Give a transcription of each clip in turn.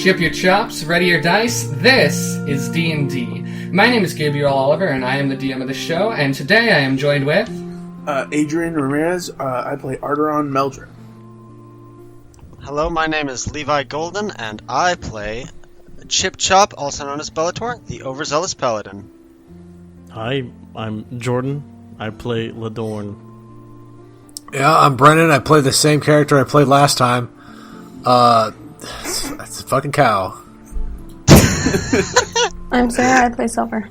Chip your chops, ready your dice. This is D&D. My name is Gabriel Oliver, and I am the DM of the show. And today I am joined with ADRIAN RAMIREZ. I play Arrtaron Meldrin. Hello, my name is Levi Golden, and I play Chip Chop, also known as Bellator, the overzealous paladin. Hi, I'm Jordan. I play Ladorna. Yeah, I'm Brennan. I play the same character I played last time. It's a fucking cow. I'm Sarah. I play Silver.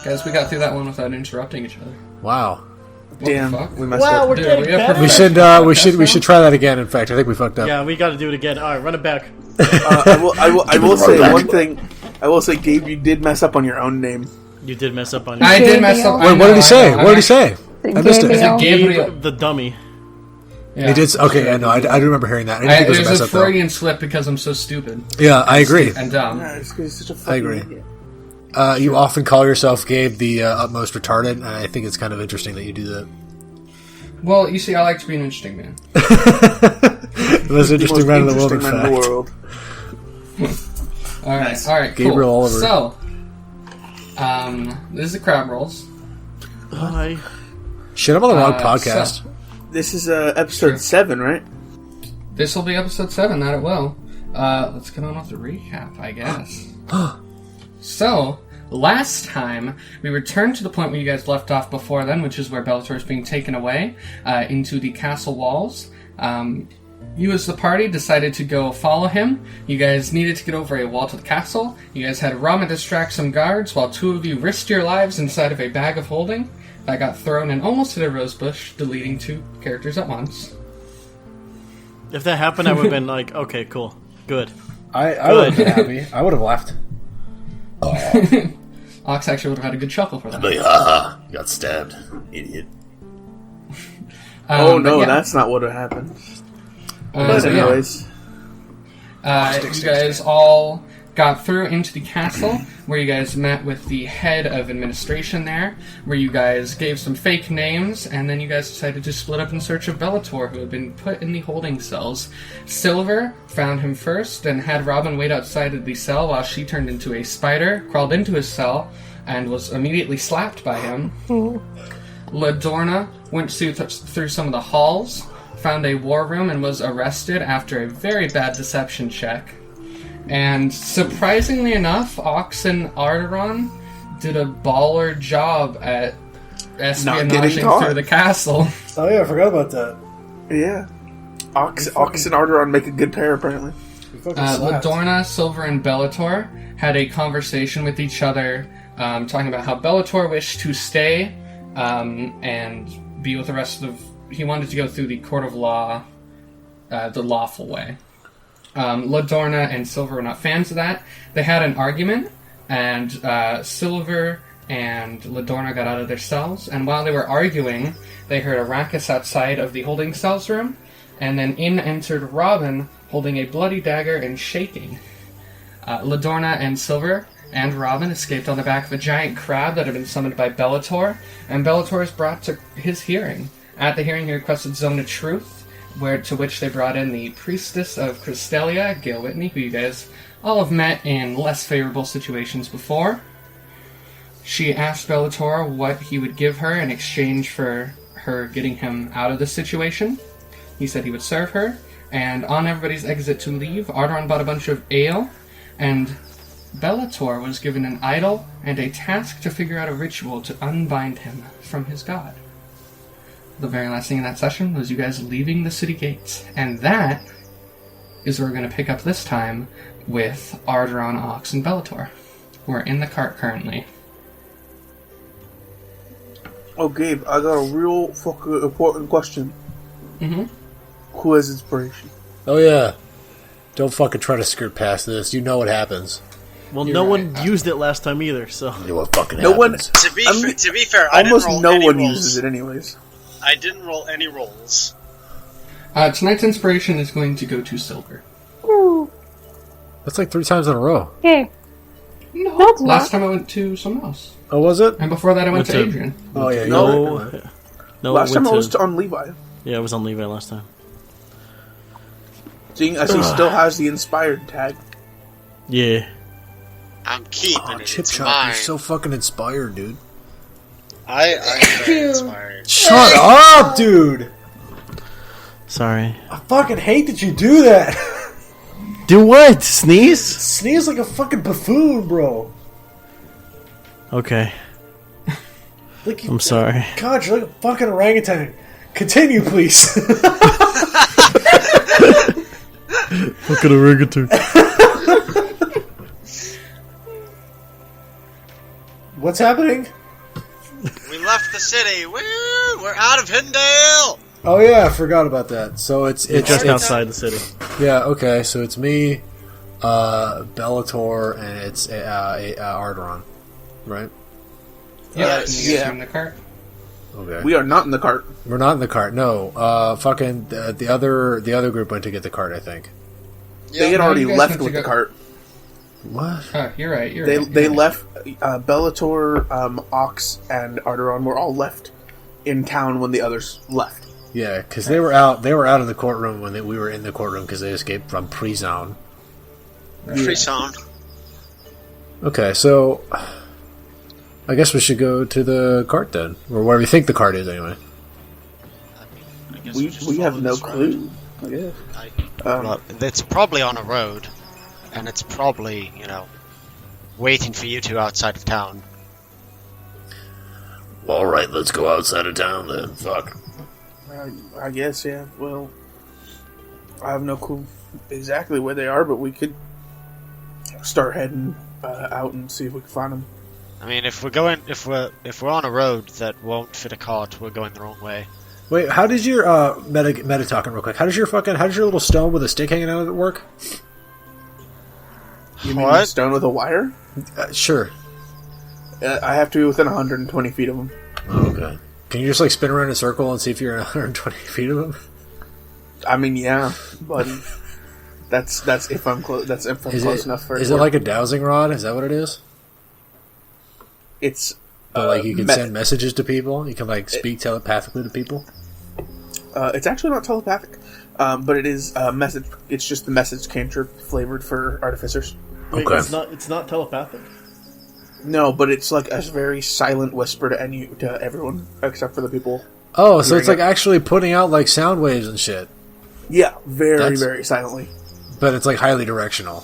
Guys, we got through that one without interrupting each other. Wow. What Damn, the fuck? we messed up. We're getting better. We should try that again. In fact, I think we fucked up. Yeah, we got to do it again. All right, run it back. I will say one thing. I will say, Gabe, you did mess up on your own name. You did mess up on your I did mess up. Wait, what did he say? What did he say? I missed it. Is it Gabriel? The dummy. Yeah. He did. Okay, I know. I do remember hearing that. I didn't think it was a There's mess a up, though. Freudian slip because I'm so stupid. Yeah, I agree. And dumb. Yeah, it's 'cause he's such a I fucking agree. idiot. You often call yourself, Gabe, the utmost retarded, and I think it's kind of interesting that you do that. Well, you see, I like to be an interesting man. The most interesting man in the world, in interesting man in the world. Alright, cool. Gabriel Oliver. So, this is the crab rolls. Hi. Shit, I'm on the wrong podcast. so- This is episode 7, right? This will be episode 7, that it will. Let's get on with the recap, I guess. So, last time, we returned to the point where you guys left off before then, which is where Bellator is being taken away into the castle walls. You as the party decided to go follow him. You guys needed to get over a wall to the castle. You guys had Rama distract some guards, while two of you risked your lives inside of a bag of holding that got thrown and almost hit a rose bush, deleting 2 characters at once. If that happened, I would have been like, okay, cool. Good. I would have been happy. I would have left. Ox actually would have had a good chuckle for that. Like, haha, you got stabbed, idiot. Oh no, yeah. that's not what would happen. So, But yeah. anyways, You guys all got through into the castle, where you guys met with the head of administration there, where you guys gave some fake names, and then you guys decided to split up in search of Bellator, who had been put in the holding cells. Silver found him first, and had Robin wait outside of the cell while she turned into a spider, crawled into his cell, and was immediately slapped by him. Ladorna went through some of the halls, found a war room, and was arrested after a very bad deception check. And surprisingly enough, Ox and Arrtaron did a baller job at espionaging caught. through the castle. Oh yeah, I forgot about that. yeah. Ox and Arrtaron make a good pair, apparently. Ladorna, Silver, and Bellator had a conversation with each other, talking about how Bellator wished to stay and be with the rest of... He wanted to go through the court of law the lawful way. Ladorna and Silver were not fans of that. They had an argument, and Silver and Ladorna got out of their cells, and while they were arguing, they heard a ruckus outside of the holding cells room, and then in entered Robin, holding a bloody dagger and shaking. Ladorna and Silver and Robin escaped on the back of a giant crab that had been summoned by Bellator, and Bellator is brought to his hearing. At the hearing, he requested Zone of Truth, to which they brought in the Priestess of Crystalia, Gail Whitney, who you guys all have met in less favorable situations before. She asked Bellator what he would give her in exchange for her getting him out of the situation. He said he would serve her, and on everybody's exit to leave, Arrtaron bought a bunch of ale, and Bellator was given an idol and a task to figure out a ritual to unbind him from his god. The very last thing in that session was you guys leaving the city gates, and that is where we're going to pick up this time with Arrtaron, Ox, and Bellator. We're in the cart currently. Oh, Gabe, I got a real fucking important question. Mm-hmm. Who has inspiration? Oh yeah. Don't fucking try to skirt past this. You know what happens. Well, You're no right. one used it last time either, so... You know what fucking No one. happens. To be fair, I didn't Almost roll no any one rolls. uses it, anyways. I didn't roll any rolls. Tonight's inspiration is going to go to Silver. Ooh. That's like 3 times in a row. Okay. No, That's last not. time I went to someone else. Oh, was it? And before that I went Went to to- Adrian. Oh yeah. No, Last it time went I was to- on Levi. Yeah, it was on Levi last time. Seeing as he still has the inspired tag. Yeah. I'm keeping Oh, it. Chip It's Chop, mine. you're so fucking inspired, dude. I am very inspired. Shut up, dude! Sorry. I fucking hate that you do that. Do what? Sneeze? Sneeze like a fucking buffoon, bro. Okay. Like I'm sorry. God, you're like a fucking orangutan. Continue, please. Fucking orangutan. What's happening? We left the city. Woo! We're out of Hindale. Oh yeah, I forgot about that. So it's Just outside the city. Yeah, okay. So it's me, Bellator, and it's Arrtaron, right? Yeah, and you guys yeah. are in the cart. Okay. We are not in the cart. We're not in the cart. No. Fucking the other group went to get the cart. I think. They had no, already you guys left went to with the go- cart. What? Oh, you're right. They left. Bellator, Ox, and Arrtaron were all left in town when the others left. Yeah, because they were out. They were out of the courtroom when we were in the courtroom because they escaped from pre-zone. Free sound. Okay, so I guess we should go to the cart then, or where we think the cart is anyway. We have no clue. Yeah. Well, it's probably on a road, and it's probably, waiting for you two outside of town. Well, alright, let's go outside of town then. Fuck. I guess, yeah. Well, I have no clue exactly where they are, but we could start heading out and see if we can find them. I mean, if we're on a road that won't fit a cart, we're going the wrong way. Wait, how did your meta talking real quick? How does your little stone with a stick hanging out of it work? You mean What? a stone with a wire? Sure. I have to be within 120 feet of them. Oh, okay. Can you just spin around in a circle and see if you're in 120 feet of them? I mean, yeah, but that's if I'm close. That's if I'm close enough for. Is it like a dowsing rod? Is that what it is? It's But you can send messages to people. You can speak telepathically to people. It's actually not telepathic, but it is message. It's just the message cantrip flavored for artificers. Wait, Okay. it's not telepathic. No, but it's like a very silent whisper to everyone except for the people. Oh, so it's Hearing it. actually putting out sound waves and shit. Yeah, very That's- very silently. But it's highly directional.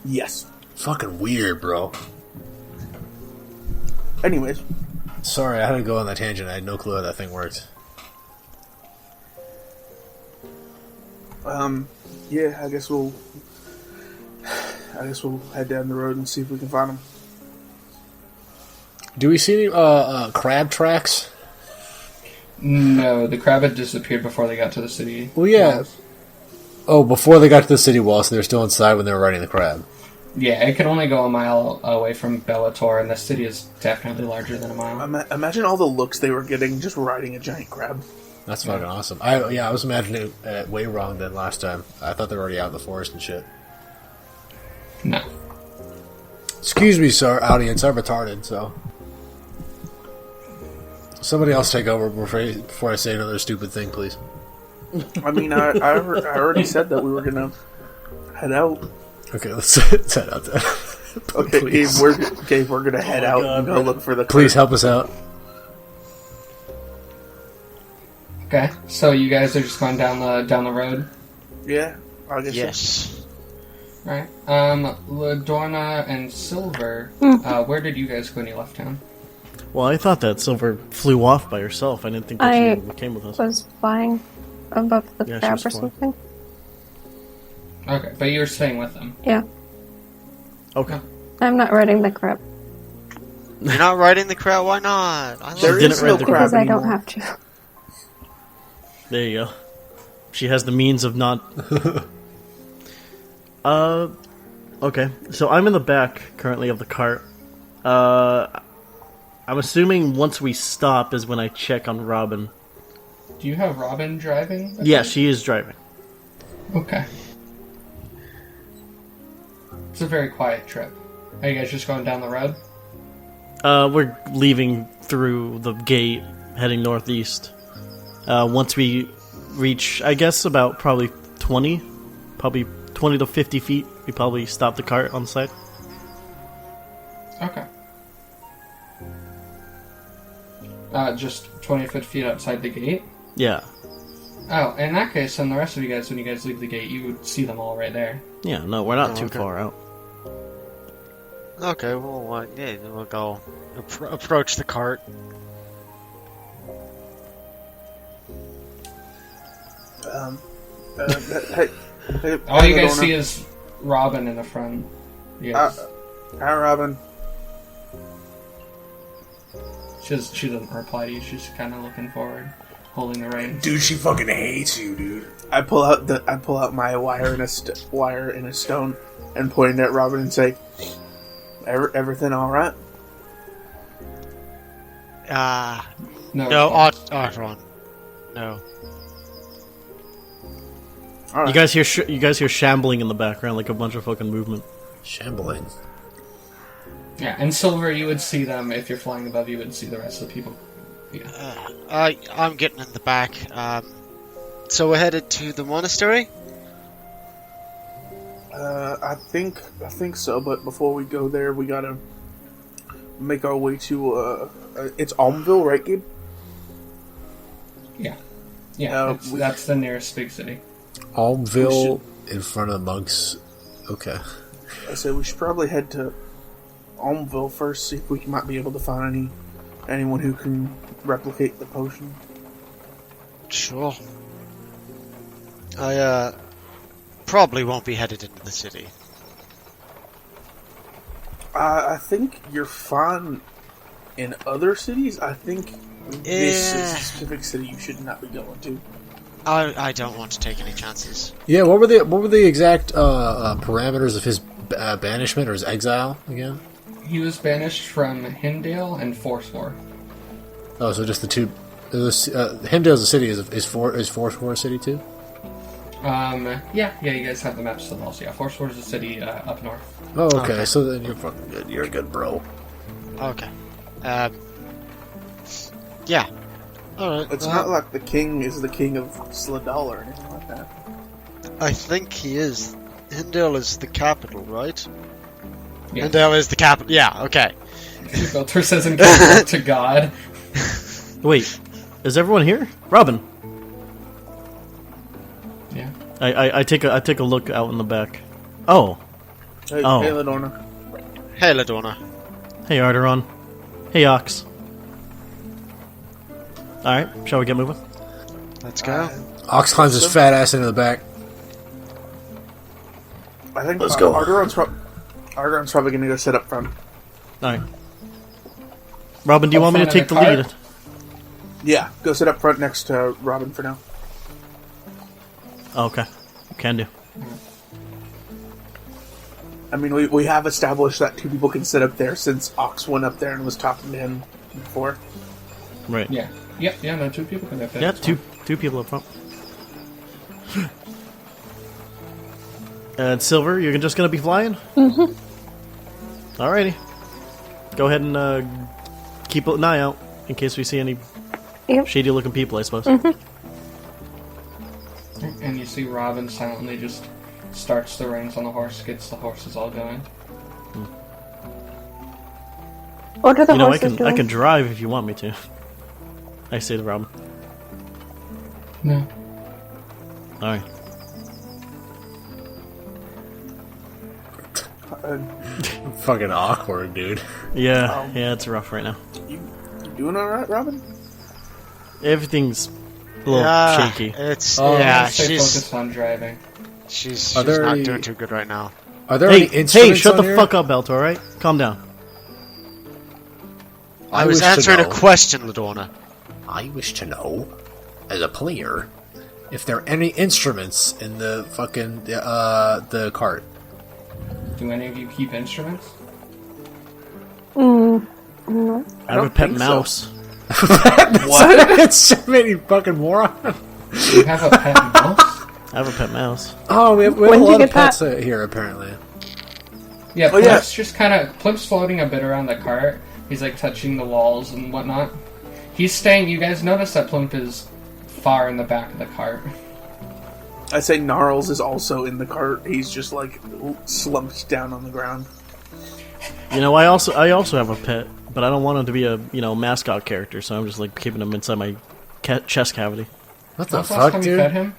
Yes. Fucking weird, bro. Anyways, Sorry, I had to go on that tangent. I had no clue how that thing worked. yeah, I guess we'll head down the road and see if we can find them. Do we see any crab tracks? No, the crab had disappeared before they got to the city. Well, yeah. walls. Oh, before they got to the city wall, so they were still inside when they were riding the crab. Yeah, it could only go a mile away from Bellator, and the city is definitely larger than a mile. Imagine all the looks they were getting just riding a giant crab. That's fucking awesome. I was imagining it way wrong than last time. I thought they were already out in the forest and shit. No. Excuse me, sir, audience. I'm retarded, so... Somebody else take over before I say another stupid thing, please. I mean, I already said that we were gonna head out. Okay, let's head out then. Okay, Please. Gabe, we're gonna head out and go look for the. Please help us out. Okay, so you guys are just going down the road, Yeah, I guess. Yes. right? Ladorna and Silver, where did you guys go when you left town? Well, I thought that Silver flew off by herself. I didn't think that she came with us. Was flying above the Yeah, she crab was or flying. something. Okay, but you were staying with them. Yeah. Okay. I'm not riding the crab You're not riding the crowd? Why not? I love There didn't is ride no the crab because I anymore. don't have to. There you go. She has the means of not... Okay. So I'm in the back, currently, of the cart. I'm assuming once we stop is when I check on Robin. Do you have Robin driving? Yeah, she is driving. Okay. It's a very quiet trip. Are you guys just going down the road? We're leaving through the gate, heading northeast. Once we reach, I guess, about probably 20 probably 20 to 50 feet. We probably stop the cart on the side. Okay. Just 20 feet outside the gate? Yeah. Oh, in that case, then the rest of you guys, when you guys leave the gate, you would see them all right there. Yeah, no, we're not too far out. Okay, well, yeah, then we'll go approach the cart. Hey, All you guys Ladorna. see is Robin in the front. You guys, Hi, Robin. she doesn't reply to you. She's kind of looking forward, holding the reins. Dude, she fucking hates you, dude. I pull out my wire in a stone and point at Robin and say, "Everything all right?" No, Arrtaron. No. All right. You guys hear shambling in the background, like a bunch of fucking movement. Shambling. Yeah, and Silver, you would see them if you're flying above. You would see the rest of the people. Yeah. I'm getting in the back. So we're headed to the monastery? I think so. But before we go there, we gotta make our way to it's Almville, right, Gabe? Yeah. Yeah, we- that's the nearest big city. Almville in front of the monks. Okay. I said we should probably head to Almville first, see if we might be able to find anyone who can replicate the potion. Sure. I probably won't be headed into the city. I think you're fine in other cities. I think this is a specific city you should not be going to. I don't want to take any chances. Yeah, what were the exact parameters of his banishment or his exile again? He was banished from Hindale and Forswar. Oh, so just the two. Hindale's a city. Is Forswar a city too? Yeah, you guys have the maps of the walls. Yeah, Forswar is a city up north. Oh, okay. Okay. So then you're fucking good. You're a good bro. Okay. Yeah. Alright. It's not like the king is the king of Sladal or anything like that. I think he is. Hindale is the capital, right? Yeah. Hindale is the capital. Yeah, okay. Bellator says in capital to God. Wait, is everyone here? Robin. Yeah. I take a look out in the back. Oh. Hey, Oh. hey Ladorna. Hey, Ladorna. Hey, Arrtaron. Hey, Ox. Alright, shall we get moving? Let's go. Ox climbs his fat ass into the back. I think Let's go. Arrtaron's probably going to go sit up front. Alright. Robin, do you Up want me to front take of the the lead? cart? Yeah, go sit up front next to Robin for now. Oh, okay. Can do. I mean, we have established that two people can sit up there since Ox went up there and was talking to him before. Right. Yeah. Yep. Yeah. No, two people can have that. Yeah, It's two fine. people up front. And Silver, you're just gonna be flying? Mm-hmm. Alrighty. Go ahead and keep an eye out in case we see any Yep. shady-looking people, I suppose. And you see Robin silently just starts the reins on the horse, gets the horses all going. What are the You know, I horses can doing? I can drive if you want me to. I say to Robin. No. Alright. Fucking awkward, dude. Yeah, yeah, it's rough right now. You doing alright, Robin? Everything's a little shaky. It's Stay she's focused on driving. she's Are there not any- doing too good right now. Are there Hey, any instruments shut on the here? fuck up, Bellator, alright? Calm down. I wish was to answering a know. question, Ladorna. I wish to know, as a player, if there are any instruments in the fucking the cart. Do any of you keep instruments? No. I have a don't pet think so. mouse. What? It's so many fucking moron. You have a pet mouse? I have a pet mouse. Oh, we have When a did you lot of get that? pets here apparently. Yeah, Oh, yeah. Plimp's just kind of... Plimp's floating a bit around the cart. He's, like, touching the walls and whatnot. He's staying... You guys notice that Plimp is far in the back of the cart. I say Gnarls is also in the cart. He's just like slumped down on the ground. You know, I also have a pet, but I don't want him to be a mascot character, so I'm just like keeping him inside my chest cavity. What the Last fuck, time you dude? fed him?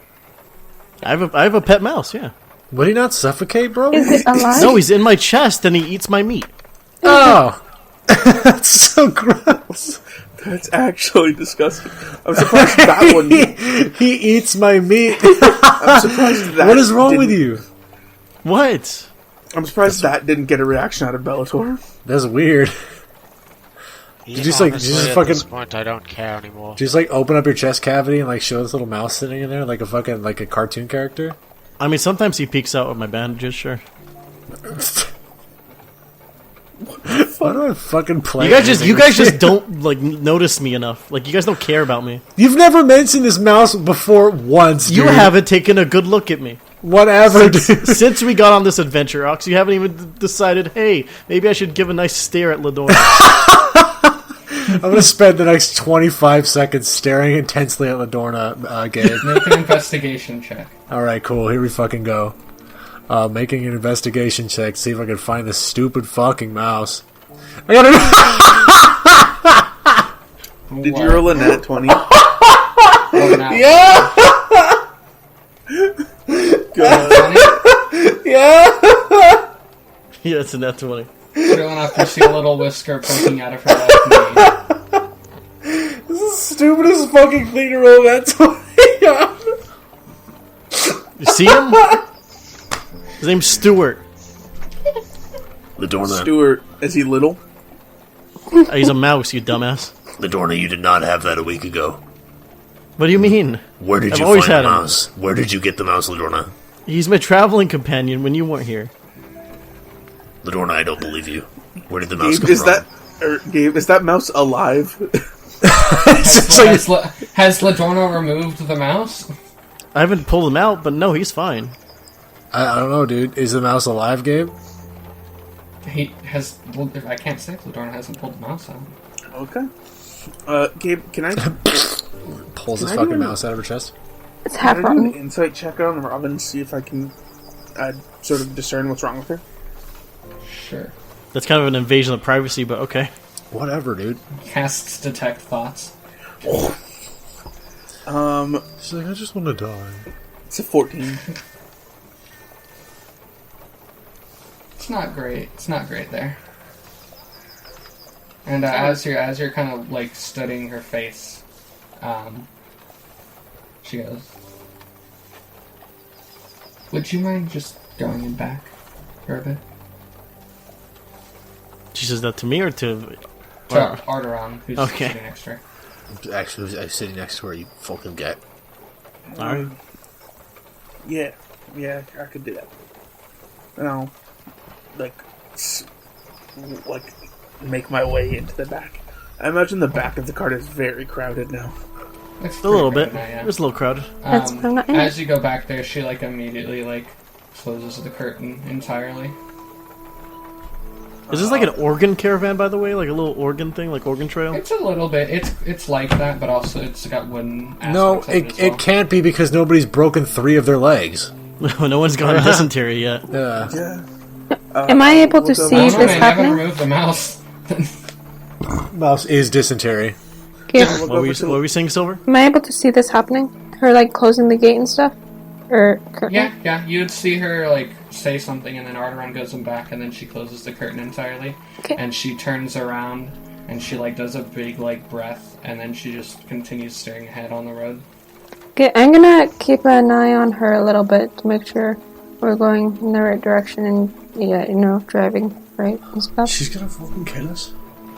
I have a pet mouse. Yeah. Would he not suffocate, bro? Is it alive? No, he's in my chest and he eats my meat. Oh! That's so gross. That's actually disgusting. I'm surprised that one. He eats my meat. I'm surprised that. What is wrong with you? What? I'm surprised that didn't get a reaction out of Bellator. That's weird. He, Did you just, like, honestly, did you just at fucking- this point, I don't care anymore. Do you just like open up your chest cavity and like show this little mouse sitting in there like a fucking like a cartoon character? I mean, sometimes he peeks out with my bandages. Sure. Why do I fucking play? You guys just don't like notice me enough. Like you guys don't care about me. You've never mentioned this mouse before once. Dude. You haven't taken a good look at me. Whatever, dude. Since we got on this adventure, Ox, you haven't even decided, hey, maybe I should give a nice stare at Ladorna. I'm gonna spend the next 25 seconds staring intensely at Ladorna, Gabe. Make an investigation check. Alright, cool, here we fucking go. Making an investigation check, see if I can find this stupid fucking mouse. I gotta Did you roll a nat 20? Yeah! Yeah! Yeah, it's a net 20. Put it on after you see a little whisker poking out of her left knee. This is the stupidest fucking thing to roll that 20 on. You see him? His name's Stuart. Ladorna, Stuart, is he little? He's a mouse, you dumbass. Ladorna, you did not have that a week ago. What do you mean? Where did I've you always find had the him. mouse? Where did you get the mouse, Ladorna? He's my traveling companion when you weren't here. Ladorna, I don't believe you. Where did the mouse Gabe, come is from? Gabe, is that mouse alive? Has Ladorna removed the mouse? I haven't pulled him out, but no, he's fine. I don't know, dude. Is the mouse alive, Gabe? He has. Well, I can't say if Ladorna hasn't pulled the mouse out. Okay. Gabe, can I Pulls his I fucking do- mouse out of her chest. It's half do an rotten. insight check on Robin, see if I can sort of discern what's wrong with her? Sure. That's kind of an invasion of privacy, but okay. Whatever, dude. Casts detect thoughts. She's like, I just want to die. It's a 14. It's not great. It's not great there. And as you're kind of like studying her face, she goes, "Would you mind just going in back for a bit?" She says that to me or to... To Arrtaron, who's Okay. sitting next to her. Actually, I was sitting next to her, you fucking get. Alright. Yeah, I could do that. And I'll, make my way into the back. I imagine the back of the cart is very crowded now. It's A little pretty bit. crowded now, yeah. It's a little crowded. That's why I'm not in. As you go back there, she immediately closes the curtain entirely. Is this like an organ caravan, by the way? Like a little organ thing? Like organ trail? It's a little bit. It's like that, but also it's got wooden aspects No, of it as well. it can't be because nobody's broken 3 of their legs. No one's gone dysentery yet. Yeah. Am I able to see No, this they haven't happening? removed the mouse. Mouse is dysentery. Gabe, What were we saying, Silver? am I able to see this happening? Her closing the gate and stuff? Or curtain? Yeah, you'd see her say something, and then Arrtaron goes in back, and then she closes the curtain entirely, Okay. and she turns around, and she does a big breath, and then she just continues staring ahead on the road. Okay, I'm gonna keep an eye on her a little bit to make sure we're going in the right direction and, driving right and stuff. She's gonna fucking kill us.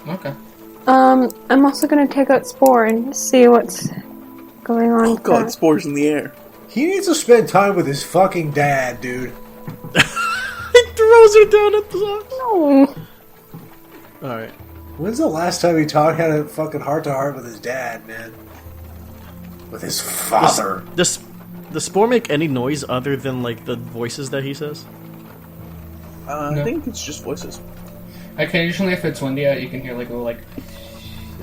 Okay. I'm also gonna take out Spore and see what's going on. Oh with god, that. spores in the air. He needs to spend time with his fucking dad, dude. He throws her down at the top. No. Alright. When's the last time he had a fucking heart-to-heart with his dad, man? With his father. Does Spore make any noise other than the voices that he says? I think it's just voices. Occasionally, if it's windy out, you can hear a little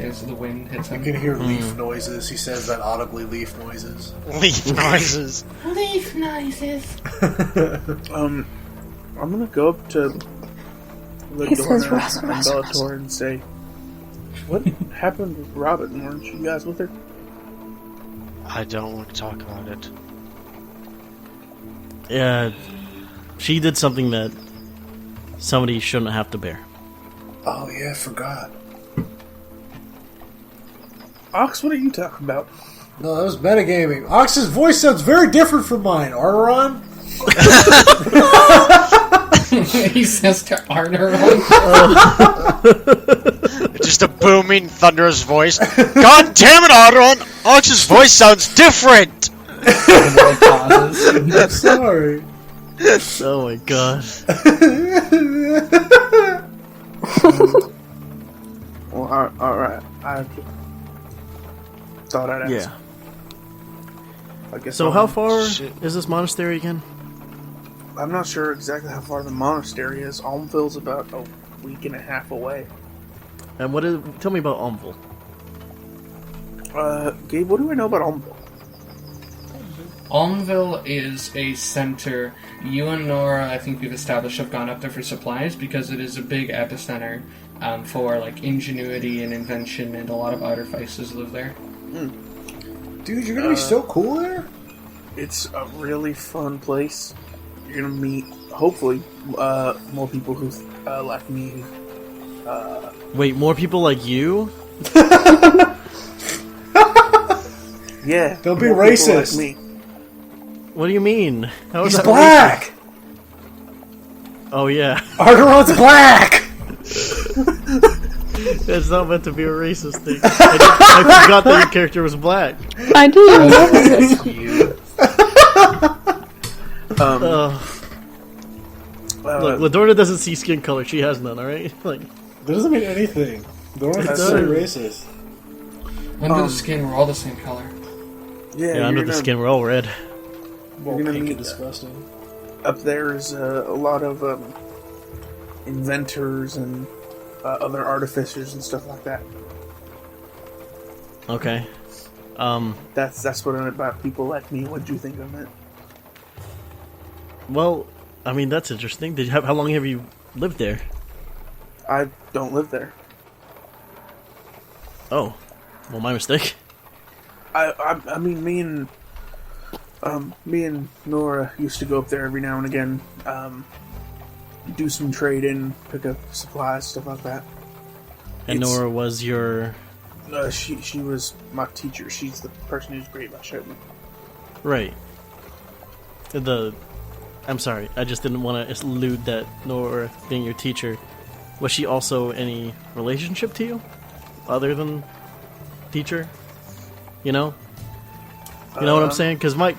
as the wind hits You him. can hear leaf noises. He says that audibly, leaf noises. Leaf noises. Leaf noises. I'm gonna go up to He says Ladorna Russell, and Russell, Bellator and say, "What happened with Robin? Weren't you guys with her?" I don't want to talk about it. Yeah, she did something that somebody shouldn't have to bear. Oh, yeah, I forgot. Ox, what are you talking about? No, that was metagaming. Ox's voice sounds very different from mine. Arrtaron? He says to Arrtaron. Just a booming, thunderous voice. God damn it, Arrtaron! Ox's voice sounds different! I'm sorry. Oh my god. Well, alright. I thought I'd ask. Yeah. I guess So I'll- how far Shit. is this monastery again? I'm not sure exactly how far the monastery is. Almville's about a week and a half away. And what is? Tell me about Omville. Gabe, what do I know about Almville? Almville is a center. You and Nora, I think we've established, have gone up there for supplies because it is a big epicenter for like ingenuity and invention, and a lot of artificers live there. Dude, you're gonna be so cool there? It's a really fun place. You're gonna meet, hopefully, more people who, like me. Wait, more people like you? Yeah. Don't be more people racist. Like me. What do you mean? How is He's that black! racist? Oh yeah, Arrtaron's black! it's not meant to be a racist thing. I forgot that your character was black. I do love it. That's you. Look, Ladorna doesn't see skin color. She has none. All right, like That doesn't mean anything. Don't have to does. say racist. Under the skin, we're all the same color. Yeah, yeah, under you're the gonna- skin we're all red. Well, gonna pink meet and disgusting. Up there is a lot of inventors and other artificers and stuff like that. Okay. That's what I meant about people like me. What do you think of it? Well, I mean that's interesting. How long have you lived there? I don't live there. Oh, well, my mistake. I mean, me and Nora used to go up there every now and again, do some trading, pick up supplies, stuff like that. And It's- Nora was your She was my teacher. She's the person who's great about showing me. right. I'm sorry. I just didn't want to allude that Nora being your teacher. Was she also any relationship to you, other teacher? You know what I'm saying? Because I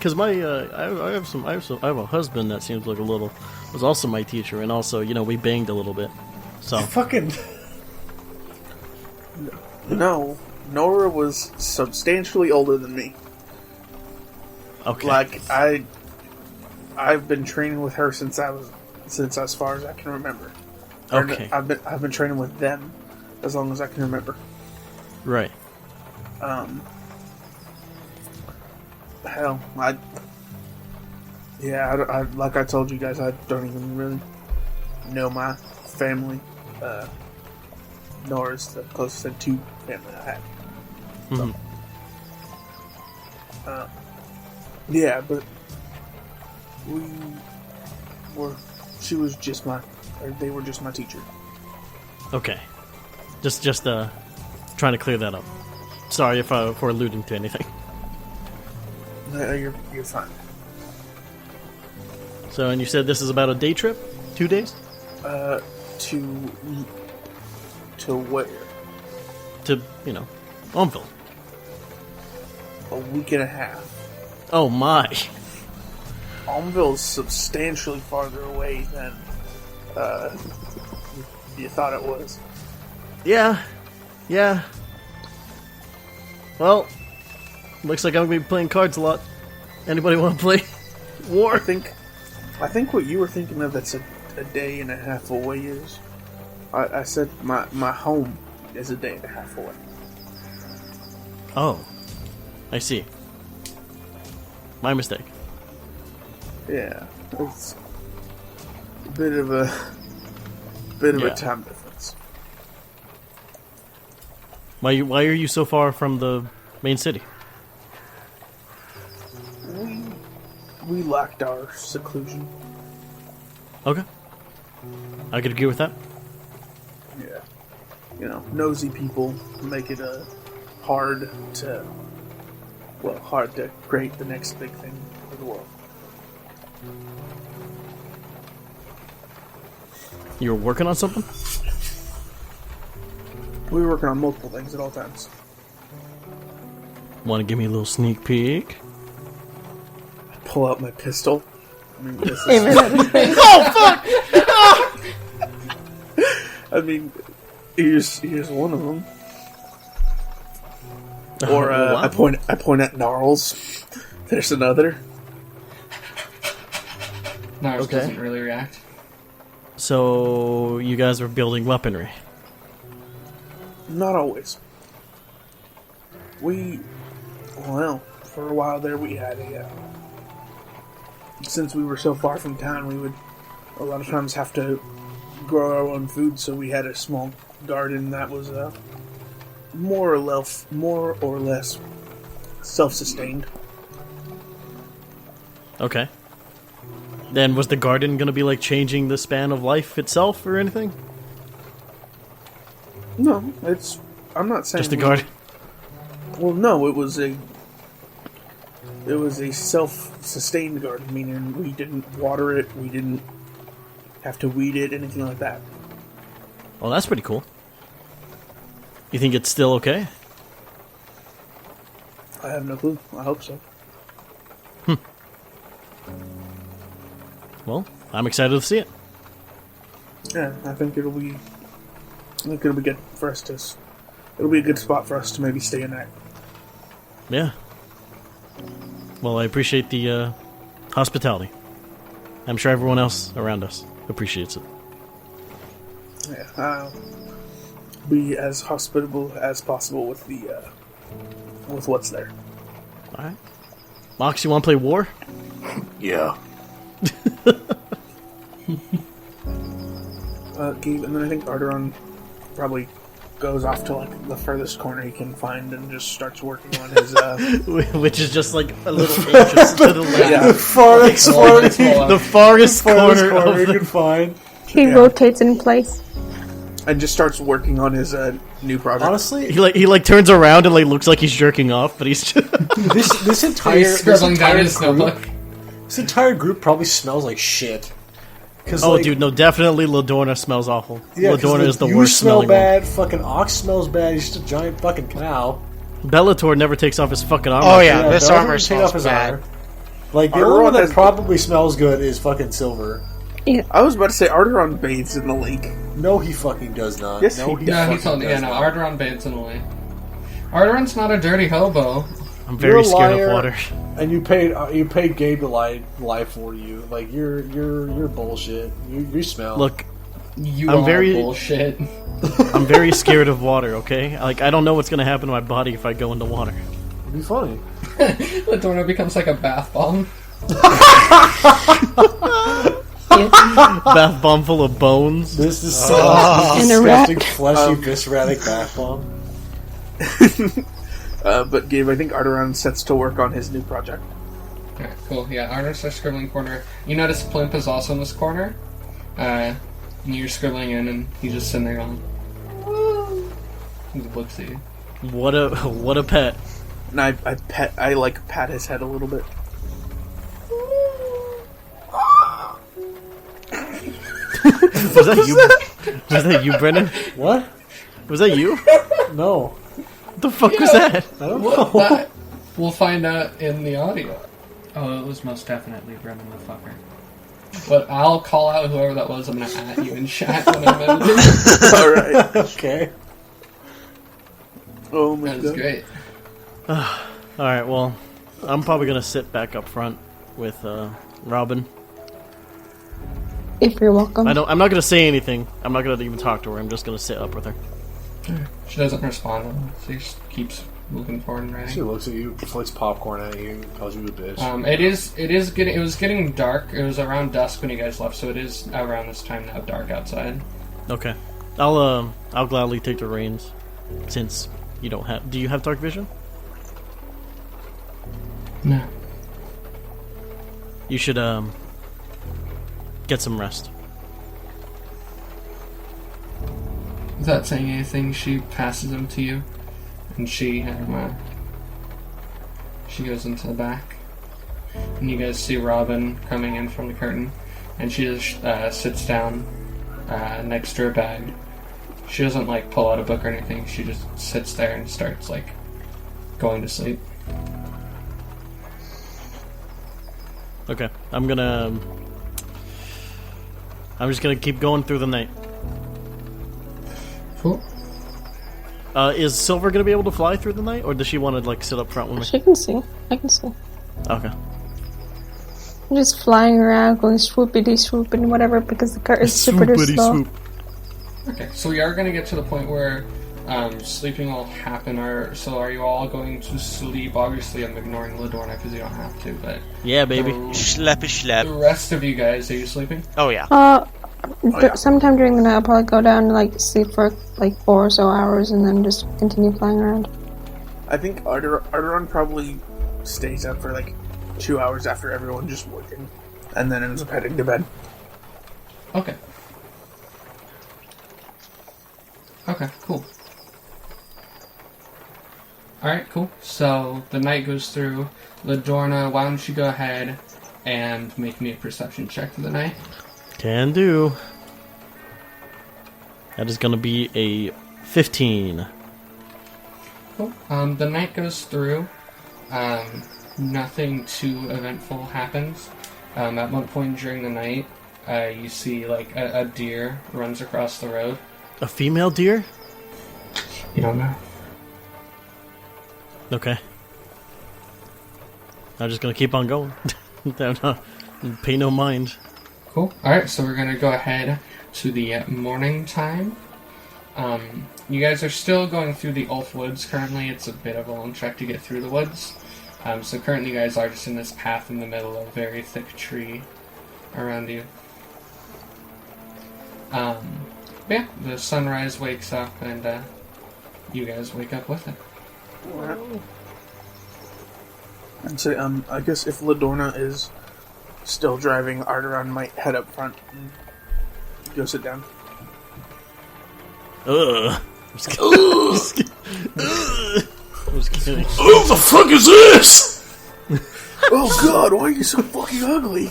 have a husband that seems like was also my teacher, and also we banged a little bit. So Fucking. No, Nora was substantially older than me. okay, Like I've been training with her since as far as I can remember. Or Okay. I've been training with them as long as I can remember. right. Hell, I like I told you guys, I don't even really know my family. Nora's the closest to family I have. Mhm. Yeah, but they were just my teacher. Okay, just trying to clear that up. Sorry for alluding to anything. You're fine. So, and you said this is about a day trip? 2 days? To where? To, Omville. A week and a half. Oh my. Almville is substantially farther away than you thought it was. Yeah. Well, looks like I'm going to be playing cards a lot. Anybody want to play War? I think what you were thinking of that's a day and a half away is. I said my home is a day and a half away. Oh, I see. My mistake. Yeah, it's a bit of a time difference. Why are you so far from the main city? We lacked our seclusion. Okay. I could agree with that. Yeah. You know, nosy people make it hard to create the next big thing for the world. You were working on something? We were working on multiple things at all times. Want to give me a little sneak peek? Pull out my pistol. I mean, this Aim is, it at his face. I mean, here's one of them. Or wow. I point at Gnarls. There's another. Nars Okay. doesn't really react. So, you guys were building weaponry. Not always. For a while there we had since we were so far from town, we would a lot of times have to grow our own food, so we had a small garden that was more or less self-sustained. Okay. Then was the garden going to be like changing the span of life itself or anything? No, I'm not saying Just the garden? Well, no, it was a self-sustained garden, meaning we didn't water it, we didn't have to weed it, anything like that. Well, that's pretty cool. You think it's still okay? I have no clue. I hope so. Well, I'm excited to see it. Yeah, I think it'll be good for us to. It'll be a good spot for us to maybe stay in that. Yeah. Well, I appreciate the hospitality. I'm sure everyone else around us appreciates it. Yeah, I'll be as hospitable as possible with with what's there. All right. Mox, you want to play war? Yeah. Gabe, and then I think Arrtaron probably goes off to like the furthest corner he can find and just starts working on his. Which is just like a little entrance to the left. Yeah. The farthest The farthest corner corner of you the... can find. He rotates in place. And just starts working on his new project. Honestly, He turns around and like looks like he's jerking off, but he's just... this entire He's scribbling down his group, notebook. this entire group probably smells like shit. Oh, dude, no, definitely Ladorna smells awful. Yeah, 'cause Ladorna is the you worst smell smelling one. bad. Fucking Ox smells bad. He's just a giant fucking cow. Bellator never takes off his fucking armor. Oh yeah, Yeah, this Bellator armor can take smells off his bad. armor. Like the Arrtaron only one that has- probably smells good is fucking Silver. I was about to say Arrtaron bathes in the lake. No, he fucking does not. Yes, no, he No, he fucking told me. Yeah, does no, not. Arrtaron bathes in the lake. Arrtaron's not a dirty hobo. I'm You're very a scared liar. of water. And you paid Gabe to lie for you. Like you're bullshit. You smell. Look, You I'm are very- bullshit. I'm very scared of water, okay? Like, I don't know what's gonna happen to my body if I go into water. It'd be funny. Ladorna becomes like a bath bomb. Bath bomb full of bones. This is And a rat. disgusting, fleshy, visceratic bath bomb. But Gabe, I think Arrtaron sets to work on his new project. Alright, cool. Yeah, Arrtaron starts scribbling corner. You notice Plimp is also in this corner. And you're scribbling in, and he's just sitting there going, "Woo." He looks at you. What a pet. And I pat his head a little bit. Was that you? Was that you, Brennan? What? Was that you? No, What the fuck was that? I don't know. That we'll find out in the audio. Oh, it was most definitely Brennan the fucker. But I'll call out whoever that was. I'm gonna at you in chat when I'm editing. Alright. Okay. Oh my That was god. great. Alright, well, I'm probably gonna sit back up front with Robin. If you're welcome. I'm not gonna say anything. I'm not gonna even talk to her. I'm just gonna sit up with her. She doesn't respond. She just keeps moving forward and She ready. looks at you, flicks popcorn at you, calls you a bitch. It was getting dark. It was around dusk when you guys left, so it is around this time now dark outside. Okay. I'll gladly take the reins, since you don't have... Do you have dark vision? No. You should, get some rest. Without saying anything, she passes them to you, and she goes into the back, and you guys see Robin coming in from the curtain, and she just sits down next to her bag. She doesn't like pull out a book or anything. She just sits there and starts like going to sleep. Okay. I'm just gonna keep going through the night. Cool. Is Silver gonna be able to fly through the night, or does she want to like sit up front with me? She can see. I can see. Okay. I'm just flying around, going swoopity swoop and whatever because the cart is super Swoopity slow. swoop. Okay, so we are going to get to the point where sleeping will happen. So are you all going to sleep? Obviously, I'm ignoring Ladorna because you don't have to, but... Yeah, baby. Schleppy The schlepp. rest of you guys, are you sleeping? Oh yeah. yeah. Sometime during the night I'll probably go down and like sleep for like 4 or so hours and then just continue flying around. I think Arrtaron probably stays up for like 2 hours after everyone just working, and then ends up heading to bed. Okay. Okay, cool. Alright, cool. So, the night goes through. Ladorna, why don't you go ahead and make me a perception check for the night? Can do. That is gonna be a 15. Cool. The night goes through. Nothing too eventful happens. At one point during the night, you see like a deer runs across the road. A female deer? You don't know. Okay. I'm just gonna keep on going. Pay no mind. Cool. Alright, so we're gonna go ahead to the morning time. You guys are still going through the Ulf Woods currently. It's a bit of a long trek to get through the woods. So currently you guys are just in this path in the middle of a very thick tree around you. Yeah, the sunrise wakes up and you guys wake up with it. I'd say, I guess if Ladorna is still driving, Arrtaron might head up front and go sit down. Ugh. I'm just kidding. I'm just kidding. Who the fuck is this? Oh god, why are you so fucking ugly?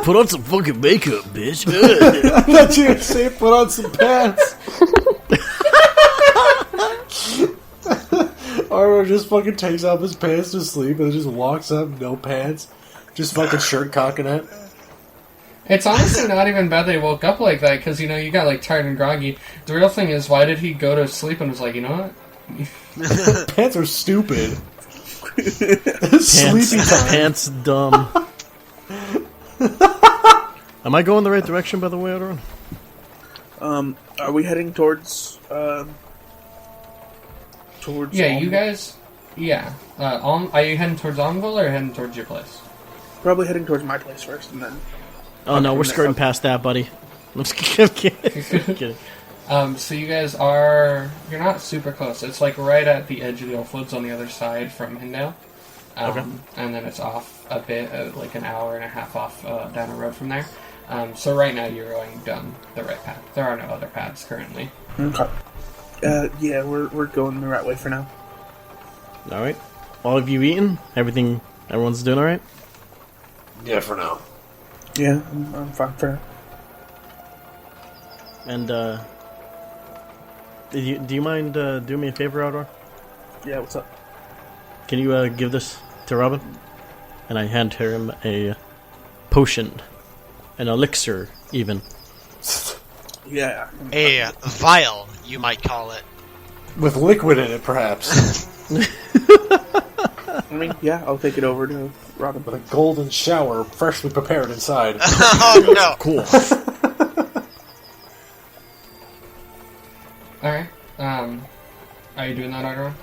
Put on some fucking makeup, bitch. I thought you were gonna say put on some pants. Arlo just fucking takes off his pants to sleep and just walks up, no pants, just fucking shirt cocking it. It's honestly not even bad they woke up like that, because, you know, you got, like, tired and groggy. The real thing is, why did he go to sleep and was like, you know what? Pants are stupid. Sleepy time. Pants dumb. Am I going the right direction, by the way, Arrtaron? Are we heading towards, Yeah, you guys... Yeah. Are you heading towards Onville or heading towards your place? Probably heading towards my place first, and then... Oh no, we're skirting past that, buddy. I'm just kidding. So you guys are... You're not super close. It's like right at the edge of the Ulf Woods on the other side from Hindale. Okay. And then it's off a bit, like an hour and a half off down the road from there. So right now you're going down the right path. There are no other paths currently. Okay. Yeah, we're going the right way for now. Alright. All of you eaten? Everyone's doing alright? Yeah, for now. Yeah, I'm fine for now. And, do you mind doing me a favor, Outdoor? Yeah, what's up? Can you give this to Robin? And I hand him a potion. An elixir, even. Yeah. A vial, you might call it. With liquid in it, perhaps. I mean, yeah, I'll take it over to Robin. With a golden shower freshly prepared inside. Oh no! Cool. doing that, Arrtaron?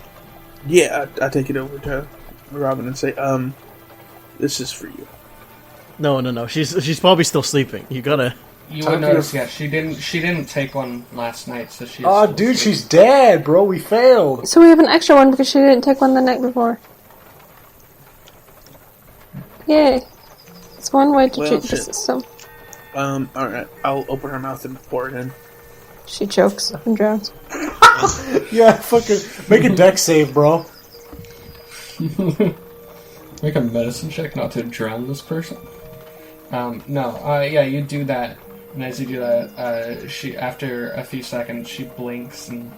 Yeah, I take it over to Robin and say, this is for you. No. She's probably still sleeping. You gotta. You would notice, yeah, she didn't take one last night, so she. Oh, dude, she's dead, bro. We failed. So we have an extra one because she didn't take one the night before. Yay. It's one way to cheat the system. Alright, I'll open her mouth and pour it in. She chokes and drowns. Yeah, fucking make a deck save, bro. Make a medicine check not to drown this person. Yeah, you do that, and as you do that, she, after a few seconds, she blinks and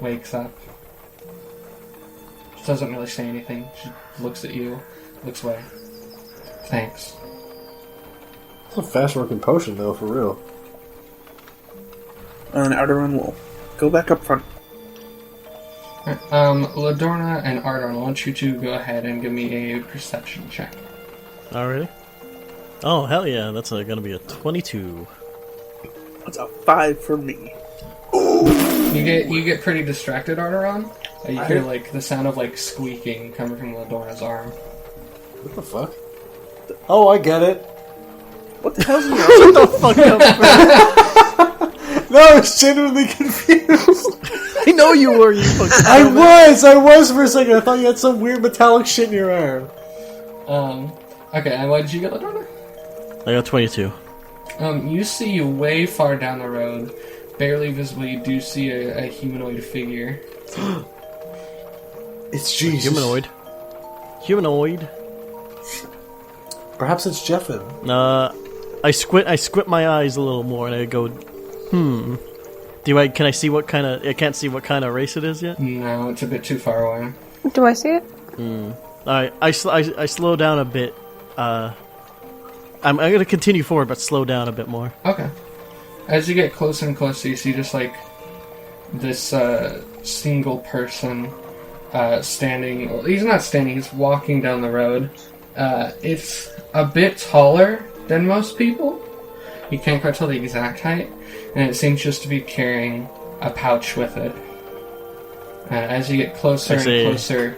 wakes up. She doesn't really say anything. She looks at you, looks away. Thanks. It's a fast-working potion, though, for real. And Arrtaron will go back up front. Ladorna and Arrtaron, I want you to go ahead and give me a perception check. Already? Oh, hell yeah. That's gonna be a 22. That's a 5 for me. You get pretty distracted, Arrtaron. You hear like the sound of like squeaking coming from Ladorna's arm. What the fuck? Oh, I get it. What the hell's in your Shut the fuck up, man. No, I was genuinely confused. I know you were, you fucking. I was for a second. I thought you had some weird metallic shit in your arm. Okay, and what did you get, Ladorna? I got 22. You see way far down the road, barely visible, you do see a humanoid figure. It's Jesus. Humanoid. Perhaps it's Jeffin. I squint my eyes a little more and I go, Can I see what kind of... I can't see what kind of race it is yet? No, it's a bit too far away. Do I see it? Alright, I slow down a bit. I'm going to continue forward, but slow down a bit more. Okay. As you get closer and closer, you see just like this single person standing. Well, he's not standing, he's walking down the road. It's a bit taller than most people. You can't quite tell the exact height, and it seems just to be carrying a pouch with it. As you get closer and closer,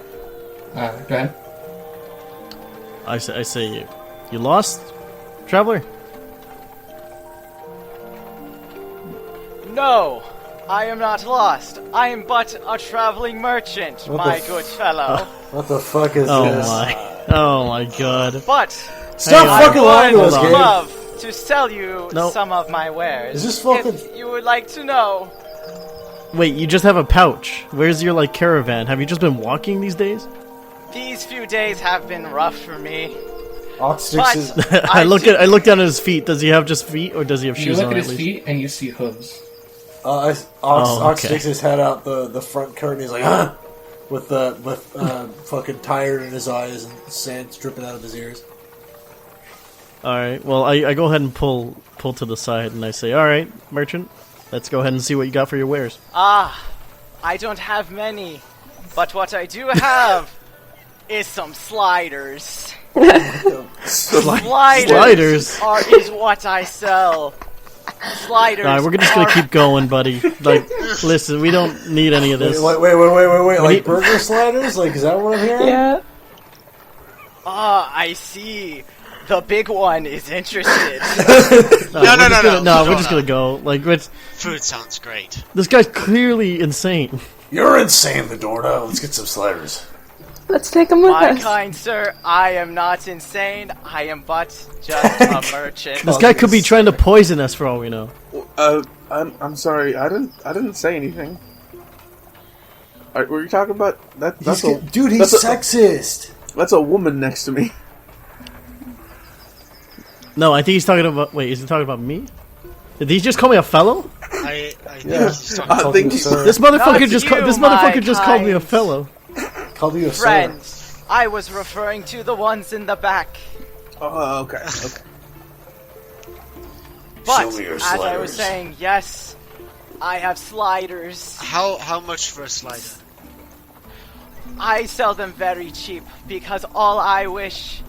go ahead. I say, you lost, traveler? No, I am not lost. I am but a traveling merchant, my good fellow. What the fuck is this? Oh my god. But stop fucking lying to us, I would Gabe. love to sell you some of my wares. Is this fucking... If you would like to know. Wait, you just have a pouch. Where's your, like, caravan? Have you just been walking these days? These few days have been rough for me. Oxsticks is... I look down at his feet. Does he have just feet, or does he have shoes on? You look at his feet, and you see hooves. Ox sticks his head out the front curtain. He's like, huh? With fucking tired in his eyes and sand dripping out of his ears. Alright, well, I go ahead and pull to the side, and I say, alright, merchant, let's go ahead and see what you got for your wares. I don't have many, but what I do have is some sliders. Sliders is what I sell. Sliders. Alright, we're just gonna keep going, buddy. Like, listen, we don't need any of this. Wait. Like burger sliders? Like, is that what I'm hearing? Yeah. I see. The big one is interested. No, we're just gonna go. Like, Food sounds great. This guy's clearly insane. You're insane, Ladorna. Let's get some sliders. Let's take him with My us. kind sir, I am not insane. I am but just a merchant. This guy could be trying to poison us for all we know. I'm sorry. I didn't say anything. Were you talking about that? He's sexist. That's a woman next to me. No, I think he's talking about... Wait, is he talking about me? Did he just call me a fellow? I think he's talking This motherfucker just called me a fellow. Called you a friend. I was referring to the ones in the back. Oh, okay. But as I was saying, yes, I have sliders. How much for a slider? I sell them very cheap because all I wish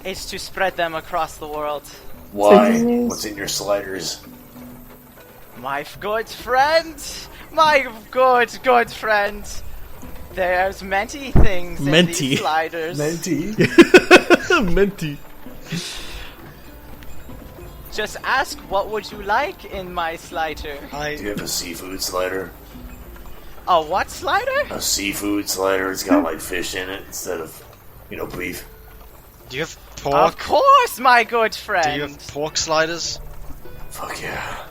is to spread them across the world. Why? What's in your sliders? My good friend, There's many things in Menti. these sliders. Menti. Menti. Just ask what would you like in my slider. Do you have a seafood slider? A what slider? A seafood slider. It's got like fish in it instead of, beef. Do you have pork? Of course, my good friend. Do you have pork sliders? Fuck yeah.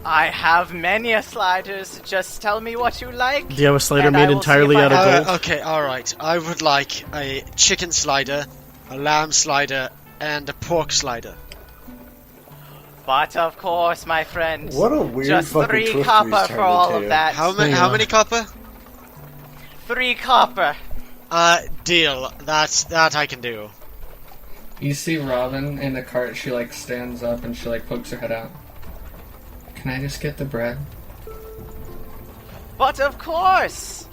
I have many sliders. Just tell me what you like. Do you have a slider and I made will see entirely if I out of have- gold? Okay, alright. I would like a chicken slider, a lamb slider, and a pork slider. But of course, my friend. What a weird Just fucking 3 twist copper we've for turned all into. of that. How many copper? 3 copper. Deal. That I can do. You see Robin in the cart, she like stands up and she like pokes her head out. Can I just get the bread? But of course!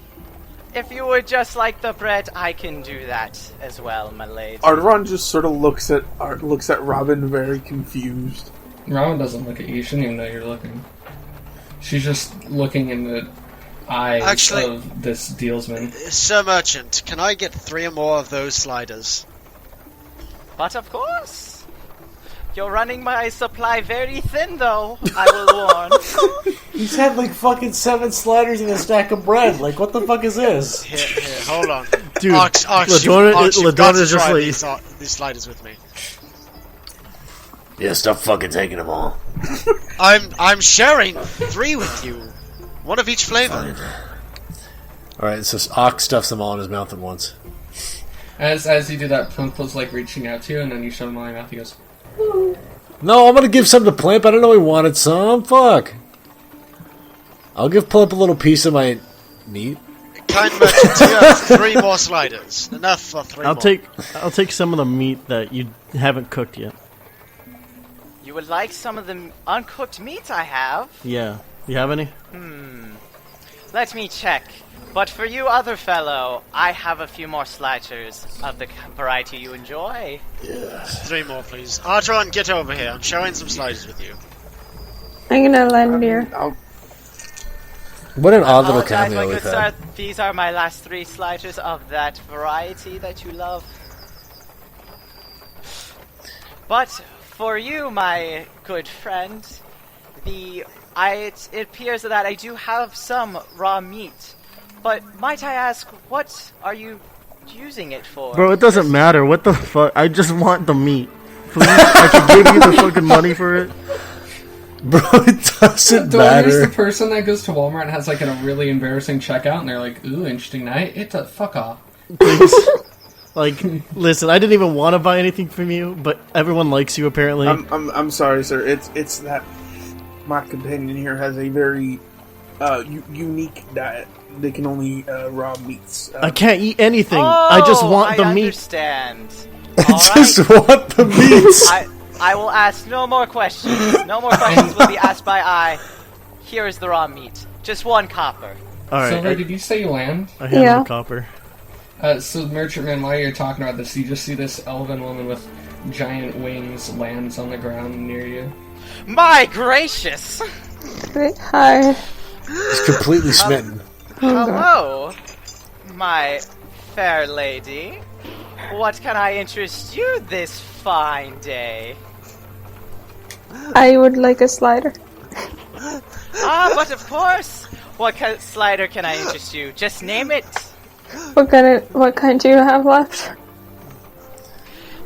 If you would just like the bread, I can do that as well, my lady. Arrtaron just sort of looks at Robin very confused. Robin doesn't look at you, she doesn't even know you're looking. She's just looking in the eyes Actually- of this dealsman. Sir Merchant, can I get 3 or more of those sliders? But of course! You're running my supply very thin, though, I will warn. He's had like fucking 7 sliders and a stack of bread. Like, what the fuck is this? Here, hold on. Dude, Ox, Ladorna- you've got to Ladorna's just try like- these sliders with me. Yeah, stop fucking taking them all. I'm sharing 3 with you. 1 of each flavor. Alright, so Ox stuffs them all in his mouth at once. As you do that, Plimp was like reaching out to you, and then you shove him all in your mouth. He goes, No, I'm gonna give some to Plimp. I don't know he wanted some. Fuck. I'll give Plimp a little piece of my meat. Kind merchant, you have 3 more sliders. Enough for 3 I'll more. I'll take some of the meat that you haven't cooked yet. You would like some of the uncooked meat I have? Yeah. You have any? Let me check. But for you, other fellow, I have a few more sliders of the variety you enjoy. 3 more, please. Arrtaron, get over here. I'm sharing some sliders with you. I'm gonna land here. What an odd little Apologize, my cameo good we've sir. had. These are my last 3 sliders of that variety that you love. But for you, my good friend, it appears that I do have some raw meat. But might I ask, what are you using it for? Bro, it doesn't matter. What the fuck? I just want the meat. Please, I can give you the fucking money for it. Bro, it doesn't Dora's the matter. person that goes to Walmart and has like a really embarrassing checkout, and they're like, "Ooh, interesting night." Fuck off. Please. Like, listen, I didn't even want to buy anything from you, but everyone likes you apparently. I'm sorry, sir. It's that my companion here has a very unique diet. They can only raw meats. I can't eat anything. I just want the I meat. understand. I Alright, just want the meats. I will ask no more questions. No more questions will be asked by I. Here is the raw meat. Just 1 copper. Alright, Silver, did you say you land? I have Yeah. no copper. So, Merchantman, while you're talking about this, you just see this elven woman with giant wings lands on the ground near you. My gracious! Wait, hi. He's completely smitten. Hello, my fair lady. What can I interest you this fine day? I would like a slider. But of course! What slider can I interest you? Just name it. What kind do you have left?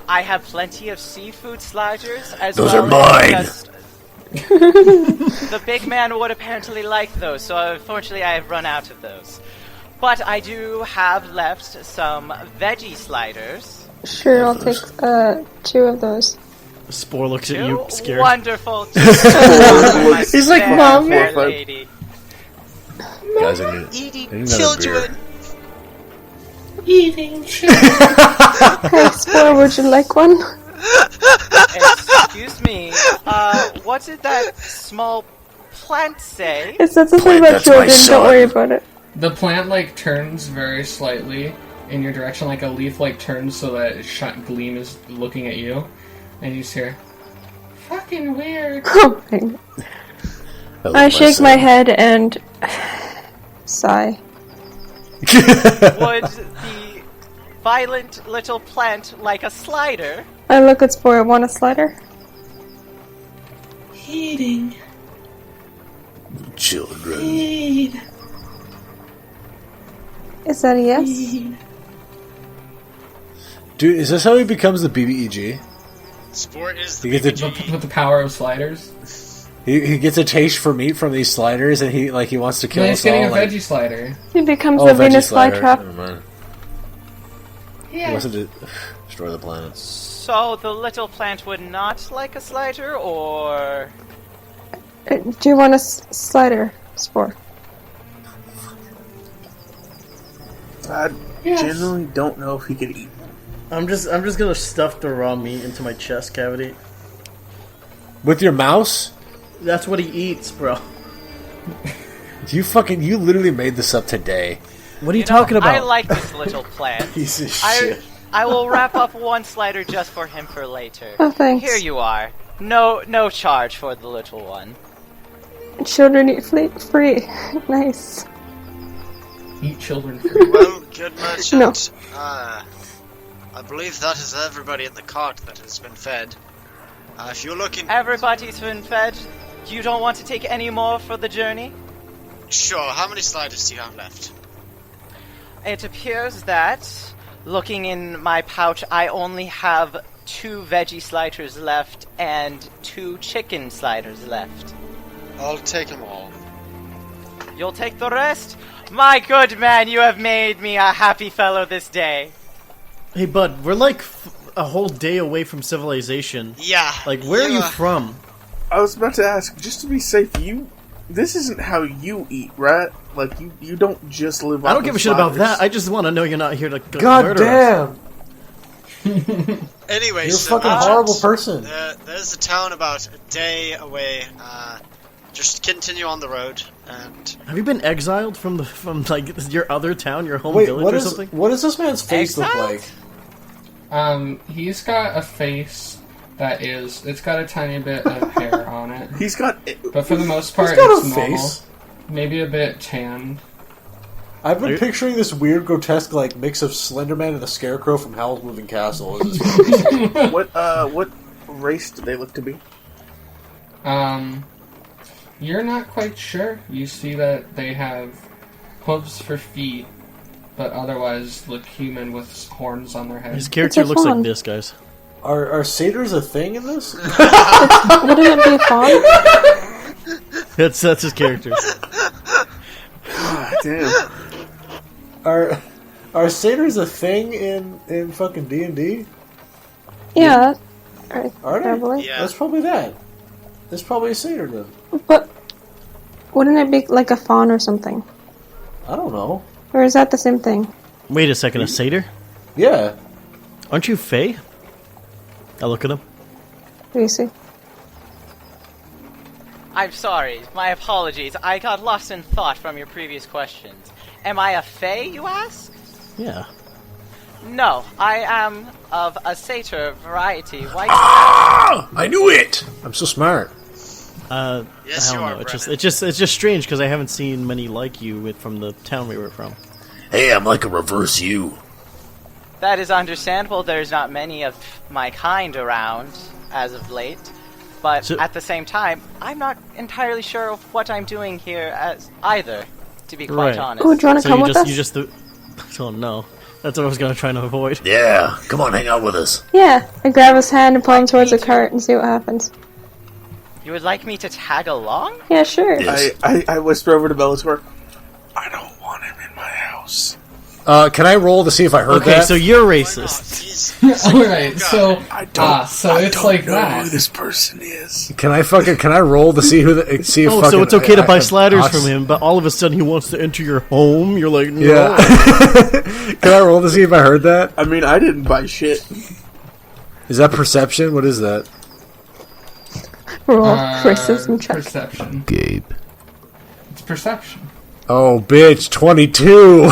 I have plenty of seafood sliders as Those well are mine. as the big man would apparently like those, so unfortunately I have run out of those. But I do have left some veggie sliders. Sure, I'll take 2 of those. Spore looks at you, scared. Wonderful. He's like, Mom. fair lady. Guys, I need Eating another children. Eating shit. Hey, Spore, would you like one? Excuse me. What did that small plant say? It said something Plant, about that's my children, son. don't worry about it. The plant like turns very slightly in your direction, like a leaf like turns so that gleam is looking at you, and you just hear, "Fucking weird." Oh my God. love I shake my son. head and sigh. Would the violent little plant like a slider? I look at Spore. Want a slider? Eating. Children. Feed. Is that a yes? Feed. Dude, is this how he becomes the BBEG? Sport is He the gets a, With the power of sliders. he gets a taste for meat from these sliders, and he wants to kill No, us he's getting all. a veggie slider. He becomes Oh, the veggie Venus slider. flytrap. Never mind. He Yeah. wants to destroy the planet. So the little plant would not like a slider, or Do you want a slider, Spore? I generally don't know if he could eat. I'm just gonna stuff the raw meat into my chest cavity. With your mouse? That's what he eats, bro. You literally made this up today. What are you talking about? I like this little plant. Piece of shit. I will wrap up one slider just for him for later. Oh, thanks. Here you are. No charge for the little one. Children eat free. Nice. Eat children free. Well, good merchant. No. I believe that is everybody in the cart that has been fed. If you're looking... Everybody's been fed. You don't want to take any more for the journey? Sure, how many sliders do you have left? It appears that, looking in my pouch, I only have 2 veggie sliders left and 2 chicken sliders left. I'll take them all. You'll take the rest? My good man, you have made me a happy fellow this day. Hey, bud, we're like a whole day away from civilization. Yeah. Like, where are you from? I was about to ask, just to be safe, this isn't how you eat, right? Like, you don't just live I off don't give a of shit about sliders. that. I just want to know you're not here to God murder us. damn! Anyway, You're a so fucking merchant, horrible person. There's a town about a day away. Just continue on the road, and Have you been exiled from like your other town, your home Wait, village or something? what does this man's face look Exiled? like? He's got a face it's got a tiny bit of hair on it. He's got... But for the most part, He's got it's a normal. face. Maybe a bit tanned. I've been picturing this weird, grotesque, like, mix of Slenderman and the Scarecrow from Howl's Moving Castle. Is this What race do they look to be? You're not quite sure. You see that they have hooves for feet, but otherwise look human with horns on their His heads. character It's a looks like fawn. this, guys. Are satyrs a thing in this? Wouldn't it be a fawn? That's his character. Damn. Are satyrs a thing in fucking D&D? Yeah. Right, Are they? probably. yeah. That's probably that. That's probably a satyr then. But wouldn't it be like a fawn or something? I don't know. Or is that the same thing? Wait a second, a satyr? Yeah. Aren't you Fae? I look at him. Do you see? I'm sorry, my apologies. I got lost in thought from your previous questions. Am I a fae, you ask? Yeah. No, I am of a satyr variety. Why? Ah! I knew it! I'm so smart. Yes, I you don't are, know. Brennan. It's just strange because I haven't seen many like you from the town we were from. Hey, I'm like a reverse you. That is understandable. There's not many of my kind around as of late. But So- at the same time, I'm not entirely sure of what I'm doing here as either, to be quite Right. honest. Oh, do you want to So come you with just us? you just oh no, that's what I was gonna try to avoid. Yeah, come on, hang out with us. Yeah. I grab his hand and pull him towards the cart and see what happens. You would like me to tag along? Yeah, sure. Yes. I whisper over to Bellator, I don't want him in my house. Can I roll to see if I heard Okay, that? so you're Why not? racist. He's a Alright, cool so guy. it's like know that. who this person is. Can I roll to see see if Oh, fucking, so it's okay to buy I- sliders I- from him, but all of a sudden he wants to enter your home. You're like, no. Yeah. Can I roll to see if I heard that? I mean, I didn't buy shit. Is that perception? What is that? Roll racism check. Perception. Gabe. It's perception. Oh, bitch, 22.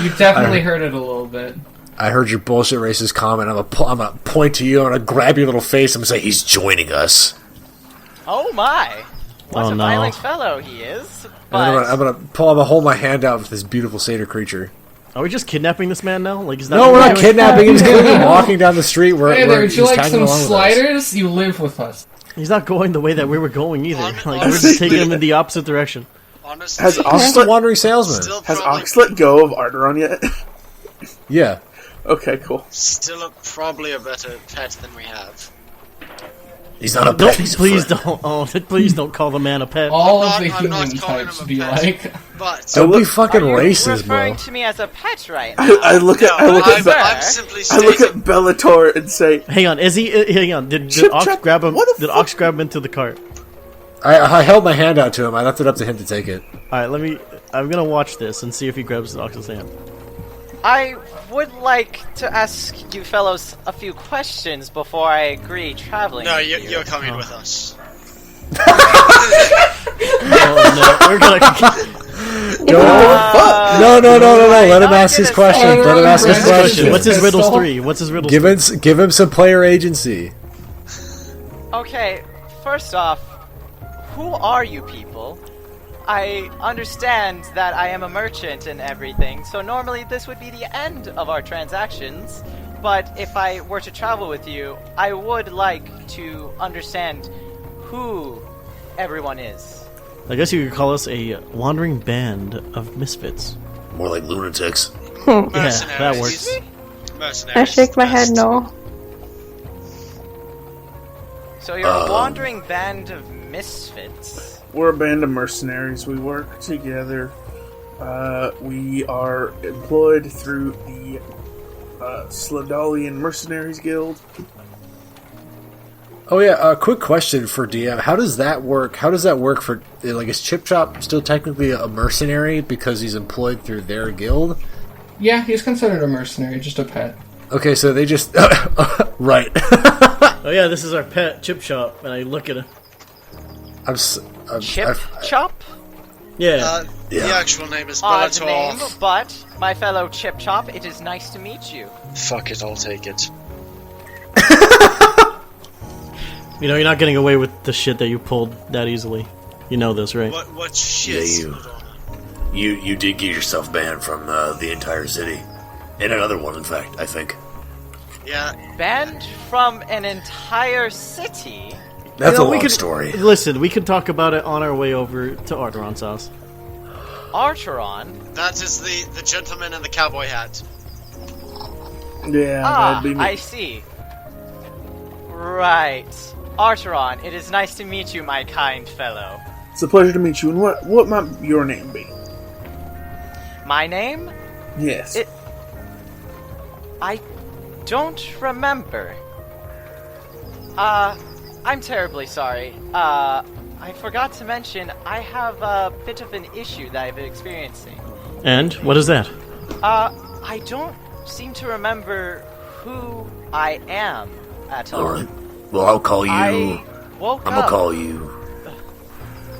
You definitely heard it a little bit. I heard your bullshit racist comment. I'm gonna point to you. I'm gonna grab your little face. I'm gonna say he's joining us. Oh my! What a no. violent fellow he is. And But I'm gonna hold my hand out with this beautiful satyr creature. Are we just kidnapping this man now? Like, is that No, what we're not doing? kidnapping him. He's clearly walking down the street. Hey there, would you like some sliders? You live with us. He's not going the way that we were going either. Hon- Like, we're honestly- just taking him in the opposite direction. Honestly, Has Just a Ox wandering salesman. has Ox let go of Arrtaron yet? Yeah. Okay, cool. Still probably a better pet than we have. He's not a Don't, pet. He's a please friend. don't. Oh, please don't call the man a pet. All of I'm the not human calling types him a be pet. like. But Don't be look- fucking are you racist, bro. referring to me as a pet right now? I look at I'm simply I look stating. at Bellator and say, Hang on, is he? Hang on. Did Chip Ox Chop, grab him? what the Did fuck? Ox grab him into the cart? I held my hand out to him. I left it up to him to take it. All right, let me. I'm gonna watch this and see if he grabs Ox's hand. I would like to ask you fellows a few questions before I agree traveling No, with you. you're coming with us. Oh no, we're gonna. No. Let him I'm ask his gonna question. say- Let him ask his Question. question. What's his riddles Pistol? 3? What's his riddles? Give him some player agency. Okay, first off, who are you people? I understand that I am a merchant and everything, so normally this would be the end of our transactions, but if I were to travel with you, I would like to understand who everyone is. I guess you could call us a wandering band of misfits. More like lunatics. Yeah, that Mercenaries. works. Mercenaries. I shake my head Best. no. So you're a wandering band of misfits. we're a band of mercenaries. We work together. We are employed through the Sladolian Mercenaries Guild. Oh yeah, a quick question for DM. How does that work? How does that work for, like, is Chip Chop still technically a mercenary because he's employed through their guild? Yeah, he's considered a mercenary, just a pet. Okay, so they just right. Oh yeah, this is our pet Chip Shop, and I look at him. Chip Chop? Yeah. The actual name is Odd Bellator. name, but my fellow Chip Chop, it is nice to meet you. Fuck it, I'll take it. You know, you're not getting away with the shit that you pulled that easily. You know this, right? What shit? Yeah, you did get yourself banned from the entire city. And another one, in fact, I think. Yeah. Banned from an entire city? That's You know, a we long could- story. Listen, we can talk about it on our way over to Arrtaron's house. Arrtaron? That is the gentleman in the cowboy hat. Yeah, Ah, that'd be me. I see. Right. Arrtaron, it is nice to meet you, my kind fellow. It's a pleasure to meet you. And what might your name be? My name? Yes. I don't remember. I'm terribly sorry. I forgot to mention, I have a bit of an issue that I've been experiencing. And what is that? I don't seem to remember who I am at all. Alright. Well, I'll call you. I woke I'm up. gonna call you.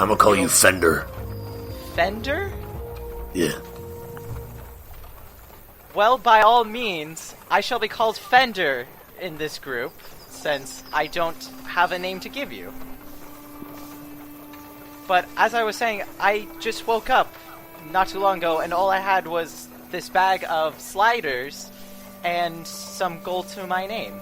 I'm gonna call you Fendyr. Fendyr? Yeah. Well, by all means, I shall be called Fendyr in this group, since I don't have a name to give you. But as I was saying, I just woke up not too long ago, and all I had was this bag of sliders and some gold to my name.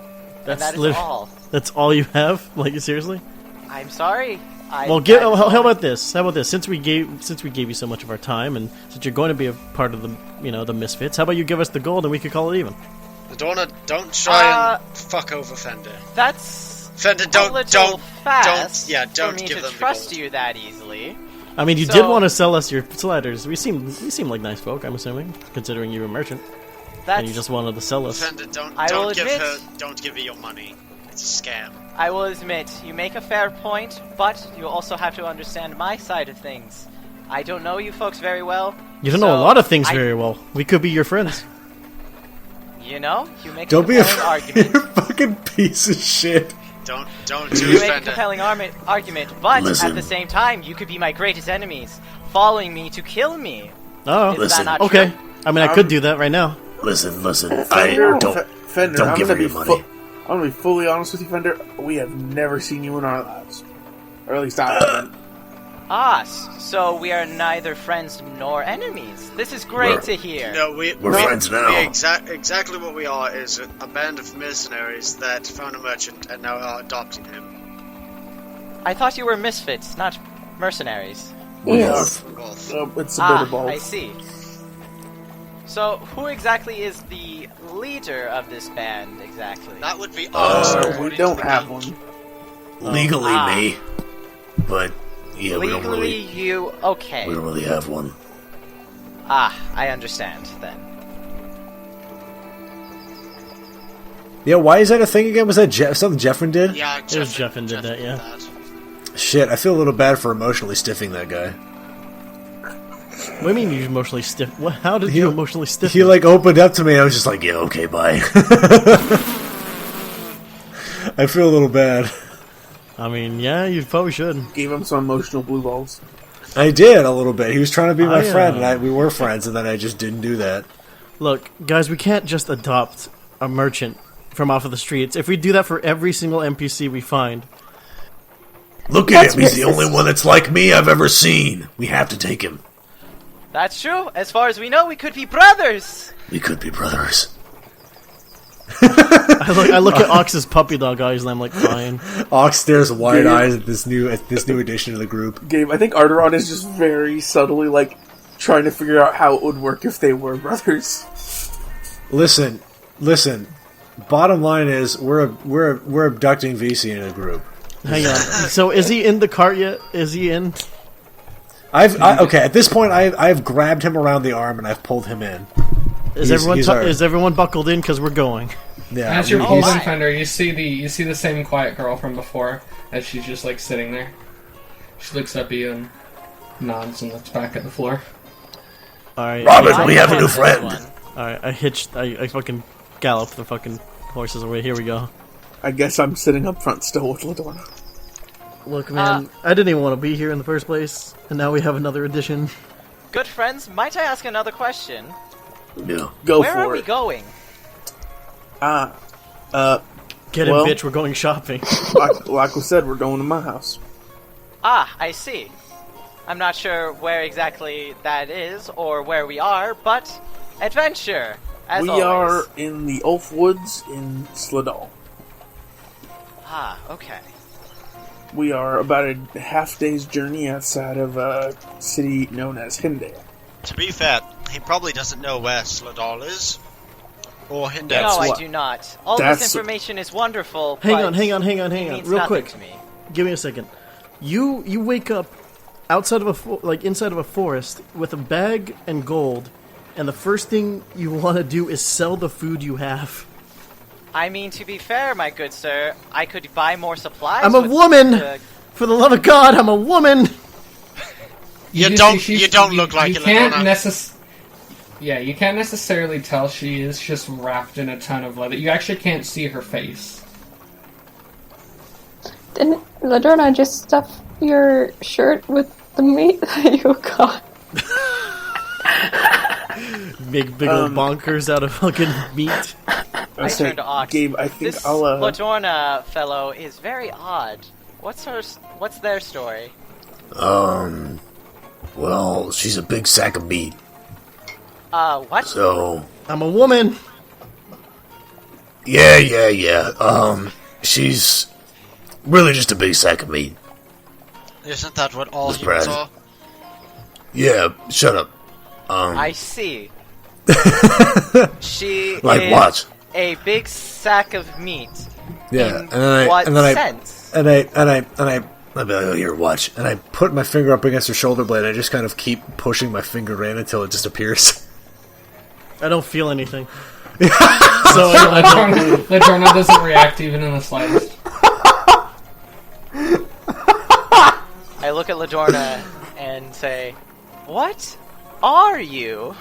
And that is lit- all. That's all you have? Like, seriously? I'm sorry. Well, how about this? How about this? Since we gave you so much of our time, and since you're going to be a part of the misfits, how about you give us the gold and we could call it even? Ladorna, don't try and fuck over Fendyr. That's Fendyr, a little fast don't for me give to them the trust gold. you that easily. I mean, you So- did want to sell us your sliders. We seem like nice folk, I'm assuming, considering you're a merchant, That's and you just wanted to sell us. Fendyr, I will don't give her your money. It's a scam. I will admit, you make a fair point, but you also have to understand my side of things. I don't know you folks very well. You don't know a lot of things I- very well. We could be your friends. You know, you make Don't a be a compelling argument. fucking piece of shit. Don't You do make a Fendyr. compelling argument, but Listen. at the same time, you could be my greatest enemies, following me to kill me. Oh, Is Listen, that not okay. true? I mean, I could do that right now. Listen. Fendyr, I don't. Fendyr, don't I'm give gonna her be your money. I'm gonna be fully honest with you, Fendyr. We have never seen you in our lives, or at least I haven't. So we are neither friends nor enemies. This is great to hear. No, we're friends now. Exactly what we are is a band of mercenaries that found a merchant and now are adopting him. I thought you were misfits, not mercenaries. Yes. Both. It's a bit of both. I see. So, who exactly is the leader of this band, exactly? That would be us. We don't have one. Legally, me. But, yeah, we don't Legally, really... you... Okay. We don't really have one. I understand, then. Yeah, why is that a thing again? Was that something Jeffrin did? Yeah, It was Jeffin did that, yeah. Shit, I feel a little bad for emotionally stiffing that guy. What do you mean you emotionally stiff? What? How did you emotionally stiff? He, like, opened up to me, and I was just like, yeah, okay, bye. I feel a little bad. I mean, yeah, you probably should. Gave him some emotional blue balls. I did, a little bit. He was trying to be my friend, and we were friends, and then I just didn't do that. Look, guys, we can't just adopt a merchant from off of the streets. If we do that for every single NPC we find... Look at him, he's the only one that's like me I've ever seen. We have to take him. That's true. As far as we know, we could be brothers. We could be brothers. I look at Ox's puppy dog eyes and I'm like, fine. Ox stares wide eyes at this new addition to the group. Gabe, I think Arrtaron is just very subtly, like, trying to figure out how it would work if they were brothers. Listen. Bottom line is, we're abducting VC in a group. Hang on. So is he in the cart yet? Is he in? Okay, at this point, I've grabbed him around the arm and I've pulled him in. Is everyone buckled in? Because we're going. Yeah. As you're pulled in, Fendyr, you see the same quiet girl from before as she's just like sitting there. She looks up at you and nods and looks back at the floor. All right, Robin, we have a new friend. All right, I fucking gallop the fucking horses away. Here we go. I guess I'm sitting up front still with Ladorna. Look, man, I didn't even want to be here in the first place, and now we have another addition. Good friends, might I ask another question? Yeah. Go Where for are we it. going? Get him, well- bitch, we're going shopping. like we said, we're going to my house. I see. I'm not sure where exactly that is, or where we are, but adventure, as We always. are in the Ulf Woods in Sladal. Okay. We are about a half day's journey outside of a city known as Hindale. To be fair, he probably doesn't know where Sladal is. Or Hindale. No, I what- do not. All that's- this information is wonderful, Hang but on, it means real nothing quick. to me. Give me a second. You wake up outside of inside of a forest with a bag and gold, and the first thing you want to do is sell the food you have. I mean, to be fair, my good sir, I could buy more supplies. I'm a with woman! the- For the love of God, I'm a woman! You do don't see look like you a can't Ladorna. Yeah, you can't necessarily tell she is just wrapped in a ton of leather. You actually can't see her face. Didn't Ladorna just stuff your shirt with the meat that you got? Big old bonkers out of fucking meat. I turn to Ox. Gabe, I think This I'll Ladorna fellow is very odd. What's their story? Well, she's a big sack of meat. What? So, I'm a woman! yeah. She's really just a big sack of meat. Isn't that what all That's humans Brad. are? Yeah, shut up. I see. She Like is what? a big sack of meat. Yeah, In what sense? And I I'd be like, oh, here, watch. And I put my finger up against her shoulder blade, and I just kind of keep pushing my finger in until it disappears. I don't feel anything. So Ladorna doesn't react even in the slightest. I look at Ladorna and say, "What are you?"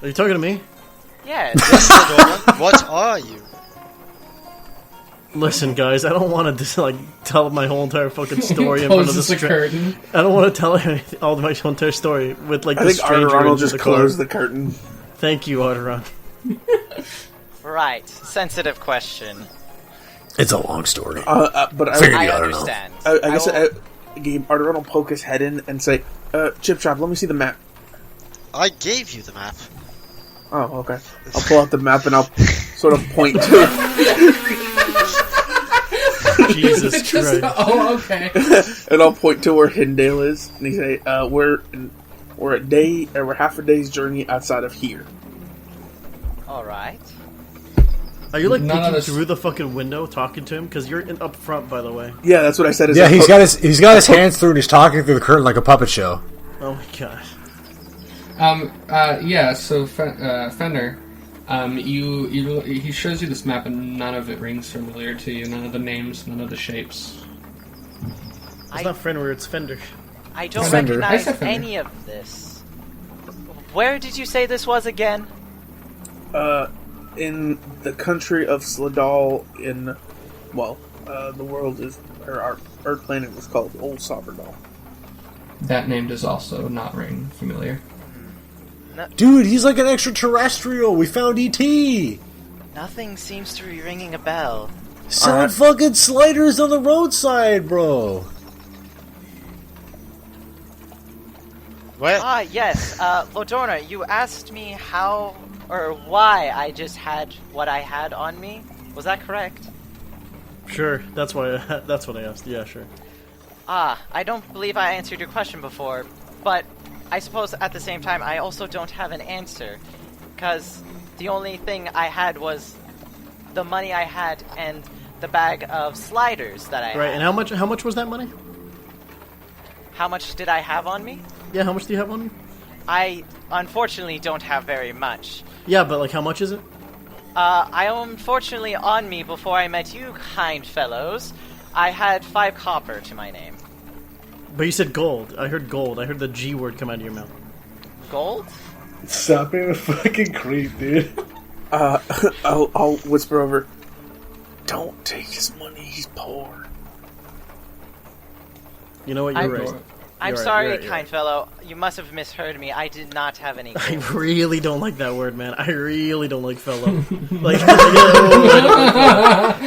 Are you talking to me? Yes. Yes, Ladorna, what are you? Listen, guys, I don't want to tell my whole entire fucking story in front of Closes the the curtain. I don't want to tell all my whole entire story with I the think stranger Arrtaron will in just the close car. the curtain. Thank you, Arrtaron. Right. Sensitive question. It's a long story. But Figured I you ought to know. understand. I guess Gabe, Arrtaron will poke his head in and say, Chip Chop, let me see the map. I gave you the map. Oh, okay. I'll pull out the map and I'll sort of point to Jesus Christ. Oh, okay. and I'll point to where Hindale is, and he say, we're half a day's journey outside of here. Alright. Are you like None of peeking this- through the fucking window talking to him? Because you're up front, by the way. Yeah, that's what I said. Yeah, he's got his hands through and he's talking through the curtain like a puppet show. Oh my god. Yeah, so Fendyr, he shows you this map and none of it rings familiar to you. None of the names, none of the shapes. It's not Fendyr, it's Fendyr. I don't Fendyr. recognize I said Fendyr. any of this. Where did you say this was again? In the country of Sladal in, the world is, or our planet was called Old Sovereign. That name does also not ring familiar. Dude, he's like an extraterrestrial. We found E.T. Nothing seems to be ringing a bell. Selling fucking sliders on the roadside, bro. What? Ah, yes. Ladorna, you asked me how or why I just had what I had on me. Was that correct? Sure, that's what I asked. Yeah, sure. Ah, I don't believe I answered your question before, but I suppose at the same time I also don't have an answer, because the only thing I had was the money I had and the bag of sliders that I Right, had. and how much was that money? How much did I have on me? Yeah, how much do you have on you? I unfortunately don't have very much. Yeah, but like how much is it? I unfortunately on me before I met you, kind fellows, I had 5 copper to my name. But you said gold. I heard gold. I heard the G word come out of your mouth. Gold? Stop being a fucking creep, dude. I'll whisper over, don't take his money, he's poor. You know what? You're right. I'm You're right, sorry, you're right, you're kind fellow. You must have misheard me. I did not have any I gold. really don't like that word, man. I really don't like fellow.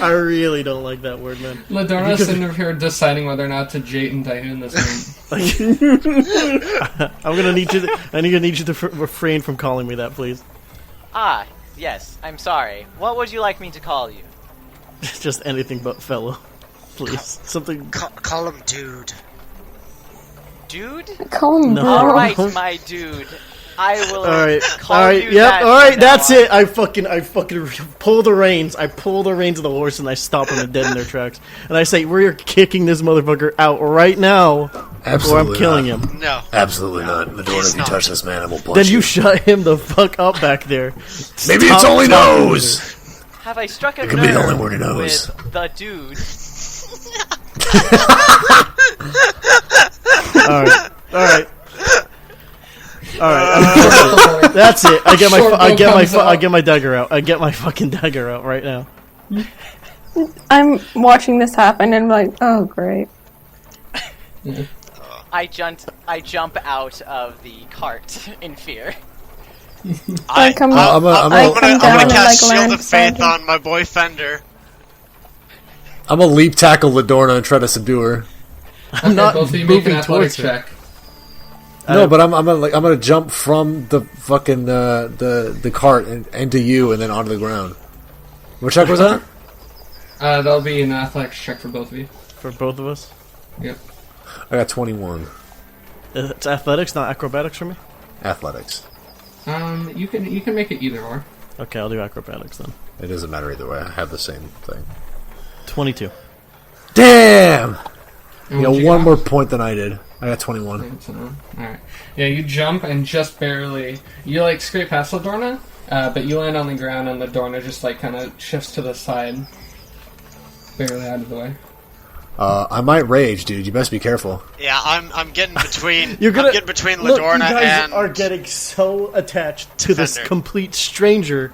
I really don't like that word, man. Ladorna's sitting over here deciding whether or not to jait and Daihoon this I'm gonna need you. I'm gonna need you to refrain from calling me that, please. Ah, yes. I'm sorry. What would you like me to call you? Just anything but fellow, please. Something. Call him dude. Dude? Call him No. bro. Alright, my dude. I will Alright, call alright, you yep, that alright, from that's now on. it. I fucking pull the reins. I pull the reins of the horse and I stop them dead in their tracks. And I say, we're kicking this motherfucker out right now, Absolutely or I'm killing not. him. No. Absolutely not. Ladorna, He's if you not. touch this man, I will punch Then you shut him the fuck up back there. Maybe Stop it's only talking to nose. Have I struck a It could be the only nerve word he knows. with the dude? me. Alright. That's it. I get my dagger out. I get my fucking dagger out right now. I'm watching this happen and I'm like, oh great. I jump out of the cart in fear. I come I'm I I'm come gonna down and cast like Shield land of Faith beside on my boy Fendyr. I'm gonna leap tackle Ladorna and try to subdue her. I'm not both of you make an moving athletic towards her. check. No, but I'm gonna jump from the fucking the cart and into you and then onto the ground. What check was that? That'll be an athletics check for both of you. For both of us. Yep. I got 21. It's athletics, not acrobatics for me. Athletics. You can make it either or. Okay, I'll do acrobatics then. It doesn't matter either way. I have the same thing. 22. Damn! And You what'd got you one got? more point than I did. I got 21. Alright. Yeah, you jump and just barely... You, like, scrape past Ladorna, but you land on the ground and Ladorna just, like, kind of shifts to the side. Barely out of the way. I might rage, dude. You best be careful. Yeah, I'm getting between. I'm getting between Look, Ladorna you guys and are getting so attached to this Fendyr. complete stranger.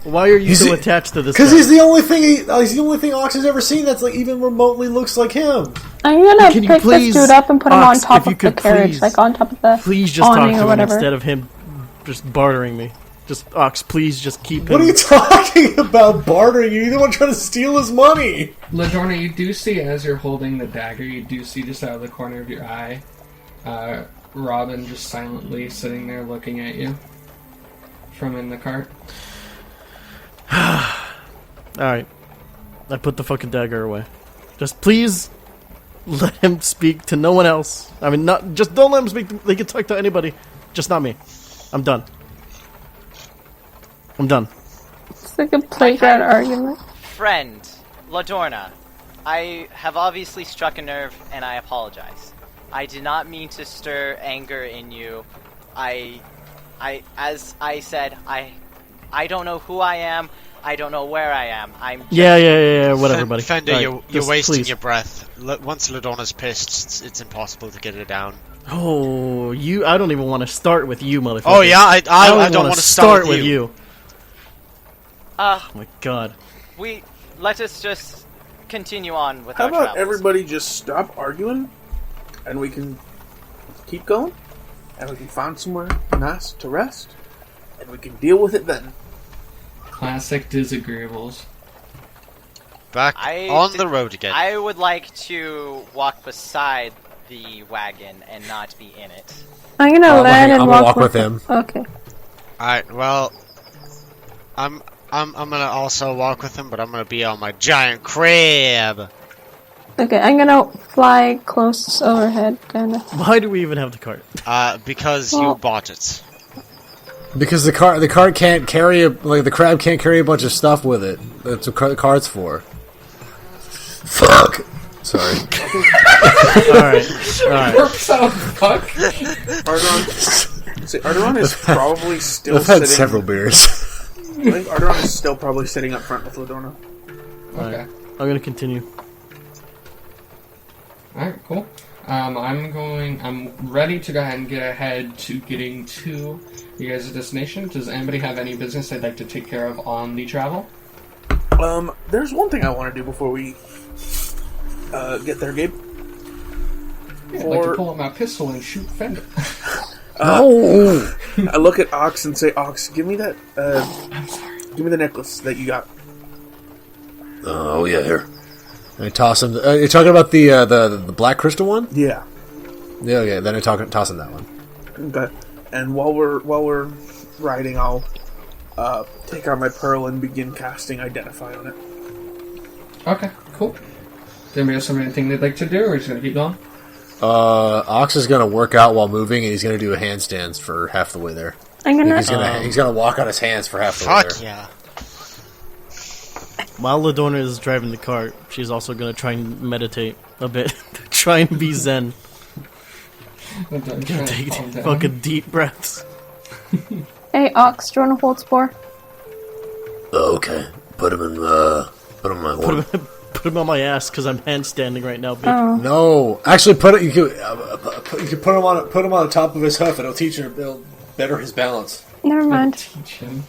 Why are you so attached to this Because guy? he's the only thing he's the only thing Ox has ever seen that's like even remotely looks like him. I'm gonna Can you pick please, this dude up and put him on Ox, top if you of the could carriage, please- like on top of the Please just talk awning to or him whatever. instead of him just bartering me. Just Ox, please, just keep him. What are you talking about bartering? You're the one trying to steal his money. Ladorna, you do see, as you're holding the dagger, you do see just out of the corner of your eye, Robin just silently sitting there looking at you from in the cart. Alright. I put the fucking dagger away. Just please let him speak to no one else. I mean, just don't let him speak. They can talk to anybody. Just not me. I'm done. I'm done. It's like a playground argument. Friend, Ladorna, I have obviously struck a nerve, and I apologize. I did not mean to stir anger in you. As I said, I don't know who I am. I don't know where I am. I'm just... Yeah, whatever, buddy. Fendyr, Right, you're wasting please. your breath. Once Ladorna's pissed, it's impossible to get her down. Oh, I don't even want to start with you, motherfucker. Oh yeah, I don't want to start with you. Oh my god. Let us just continue on with How our about travels. everybody just stop arguing, and we can keep going, and we can find somewhere nice to rest, and we can deal with it then. Classic Dizagreeables. Back on the road again. I would like to walk beside the wagon and not be in it. I'm gonna land and walk with him. Okay. Alright, well, I'm gonna also walk with him, but I'm gonna be on my giant crab. Okay, I'm gonna fly close overhead, kinda. Why do we even have the cart? Because you Well- bought it. Because the cart can't carry the crab can't carry a bunch of stuff with it. That's what the cart's for. Fuck. Sorry. Alright. Fuck. Arrtaron is probably still I've had sitting... several beers. I think Arrtaron is still probably sitting up front with Ladorna. Okay. I'm gonna continue. Alright, cool. I'm ready to go ahead and get ahead to getting to you guys' destination. Does anybody have any business they'd like to take care of on the travel? There's one thing I want to do before we get there, Gabe. Yeah, I'd like to pull out my pistol and shoot Fendyr. No. I look at Ox and say, Ox, give me that, I'm sorry. give me the necklace that you got. Oh yeah, here. I toss him. You're talking about the black crystal one? Yeah. Yeah. Okay. Then I toss him that one. Okay. And while we're riding, I'll take out my pearl and begin casting Identify on it. Okay, cool. Does anybody else have anything they'd like to do, or just gonna keep going? Ox is gonna work out while moving, and he's gonna do a handstands for half the way there. I'm gonna. He's gonna walk on his hands for half the way there. Fuck yeah. While Ladorna is driving the cart, she's also gonna try and meditate a bit. Try and be zen. Take fucking deep breaths. Hey, Ox, do you want to hold spore? Okay, put him in my horn. Put him on my ass because I'm handstanding right now, bitch. Oh. No, actually, you could put him on the top of his hoof, and it'll better his balance. Never mind. Teach him.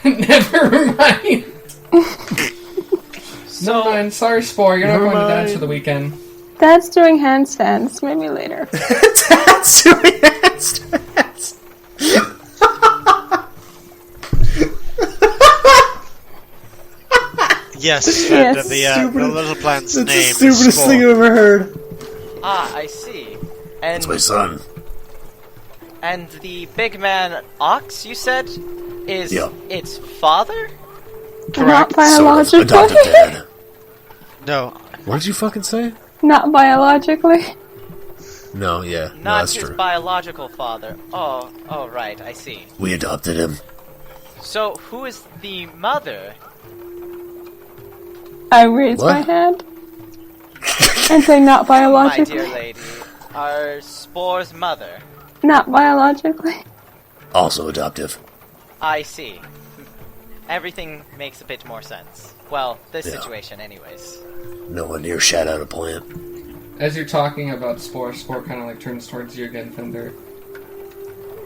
Never mind. Never mind. Sorry, Spore. You're not going to Dad's for the weekend. Dad's doing handstands. Maybe later. Dad's doing handstands. Yes, Yes. the little plant's That's name the stupidest is thing I've ever heard. Ah, I see. And That's my son. and the big man Ox, you said, is Yeah. its father? Not Sort of. biologically. Adopted dad. No, What did you fucking say? Not biologically. No, yeah, no, Not that's his true. biological father. Oh, right, I see. We adopted him. So, who is the mother? I raise What? my hand and say not My biologically. dear lady, our Spore's mother. Not biologically. Also adoptive. I see. Everything makes a bit more sense. Well, this Yeah. situation anyways. No one near shat out a plant. As you're talking about Spore kind of like turns towards you again, Fendyr.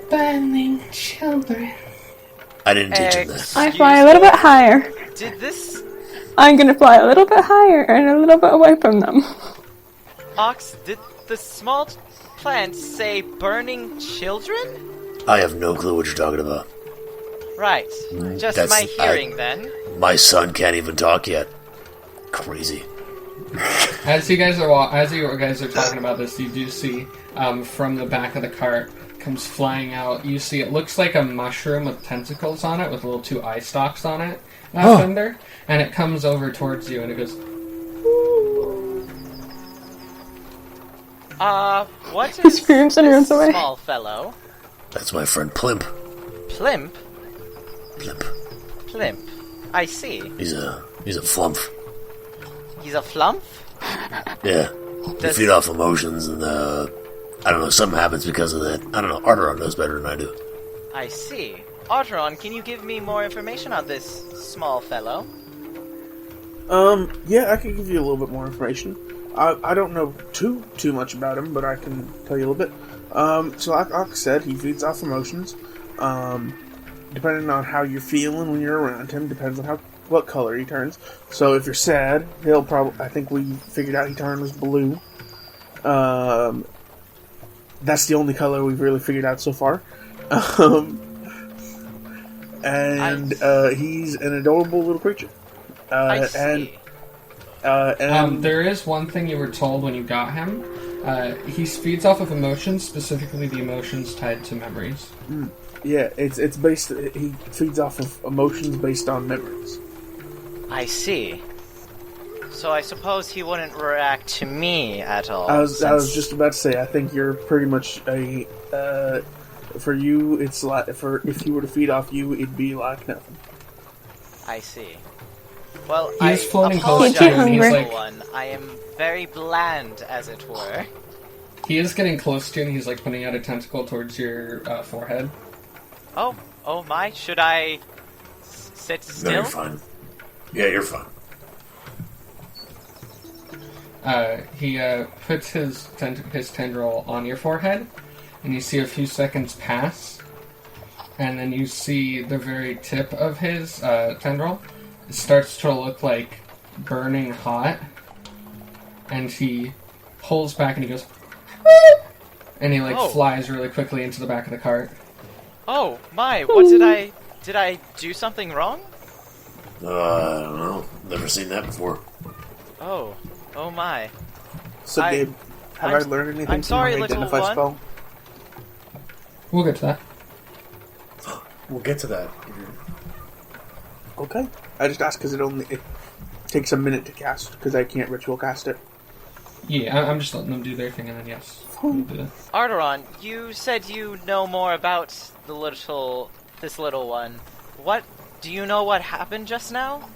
Burning children. I didn't teach him that. I fly a little bit higher. Did this I'm gonna fly a little bit higher and a little bit away from them. Ox, did the small plant say burning children? I have no clue what you're talking about. Right. Just That's- my hearing, then. My son can't even talk yet. Crazy. As you guys are talking about this, you do see from the back of the cart comes flying out. You see it looks like a mushroom with tentacles on it, with little 2 eye stalks on it, Fendyr, and it comes over towards you and it goes. What He is screams and runs away. small fellow? That's my friend Plimp. Plimp? Plimp. Plimp. I see. He's a flump. He's a flump? Yeah. Does- You feed off emotions, and I don't know, something happens because of that. I don't know. Arrtaron knows better than I do. I see. Arrtaron, can you give me more information on this small fellow? Yeah, I can give you a little bit more information. I don't know too much about him, but I can tell you a little bit. So like I said, he feeds off emotions. Depending on how you're feeling when you're around him, depends on what color he turns. So if you're sad, I think we figured out he turns blue. That's the only color we've really figured out so far. He's an adorable little creature. I see. There is one thing you were told when you got him. He feeds off of emotions, specifically the emotions tied to memories. Yeah, it's based. He feeds off of emotions based on memories. I see. So I suppose he wouldn't react to me at all. I was just about to say. I think you're pretty much a. For you, it's like if you were to feed off you, it'd be like nothing. I see. Well, He's I floating close apologize, to you, and he's little like- one. I am very bland, as it were. He is getting close to you, and he's like putting out a tentacle towards your forehead. Oh my! Should I sit No, still? you're fine. Yeah, you're fine. He puts his tendril on your forehead, and you see a few seconds pass, and then you see the very tip of his tendril. It starts to look like burning hot, and he pulls back and he goes, and he like Oh. flies really quickly into the back of the cart. Oh my! What did I do something wrong? I don't know. Never seen that before. Oh my! So, Gabe, have I learned anything I'm sorry, from my little identify one. spell? We'll get to that. We'll get to that. Okay. I just asked because it takes a minute to cast because I can't ritual cast it. Yeah, I'm just letting them do their thing, and then yes, we'll do that. Arrtaron, you said you know more about this little one. What do you know? What happened just now?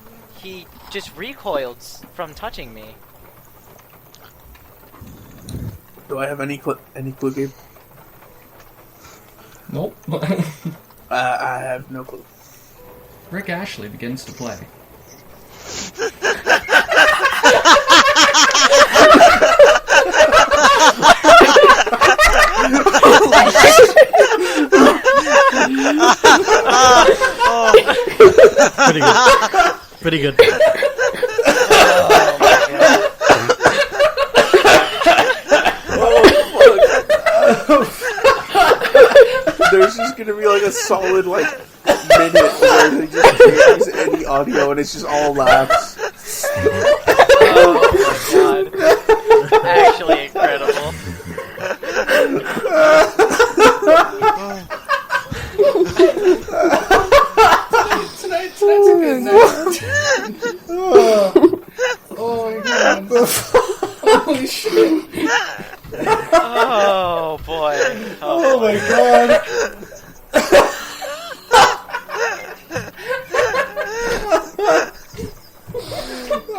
He just recoiled from touching me. Do I have any clue, Gabe? Nope. I have no clue. Rick Ashley begins to play. Pretty good. There's just gonna be like a solid minute where they just can't use any audio and it's just all laughs. Oh my god! Actually incredible. Tonight's a good night. Oh my god. Holy shit. Oh boy. Oh my god!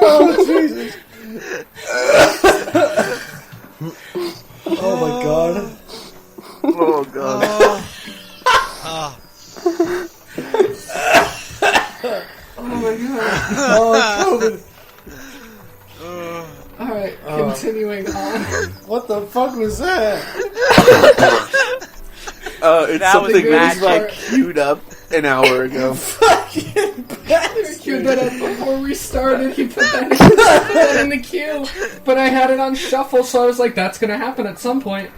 Oh Jesus! Oh my god! Oh god. Oh COVID! Alright, continuing on. What the fuck was that? It's That was something that was magic. queued up an hour ago. Queued that up before we started. He put that in the queue. But I had it on shuffle, so I was like, that's gonna happen at some point.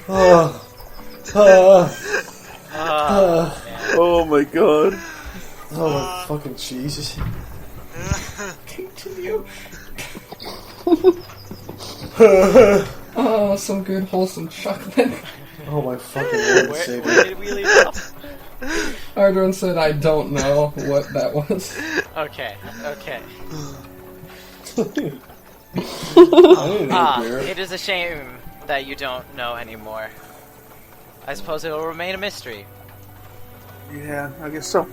Oh, man. Oh my god. Oh my fucking Jesus. Continue. Oh, some good wholesome chocolate. Oh my fucking Lord and Where Savior. did we leave off? Arrtaron said, "I don't know what that was." Okay. I didn't know beer. It is a shame that you don't know anymore. I suppose it will remain a mystery. Yeah, I guess so.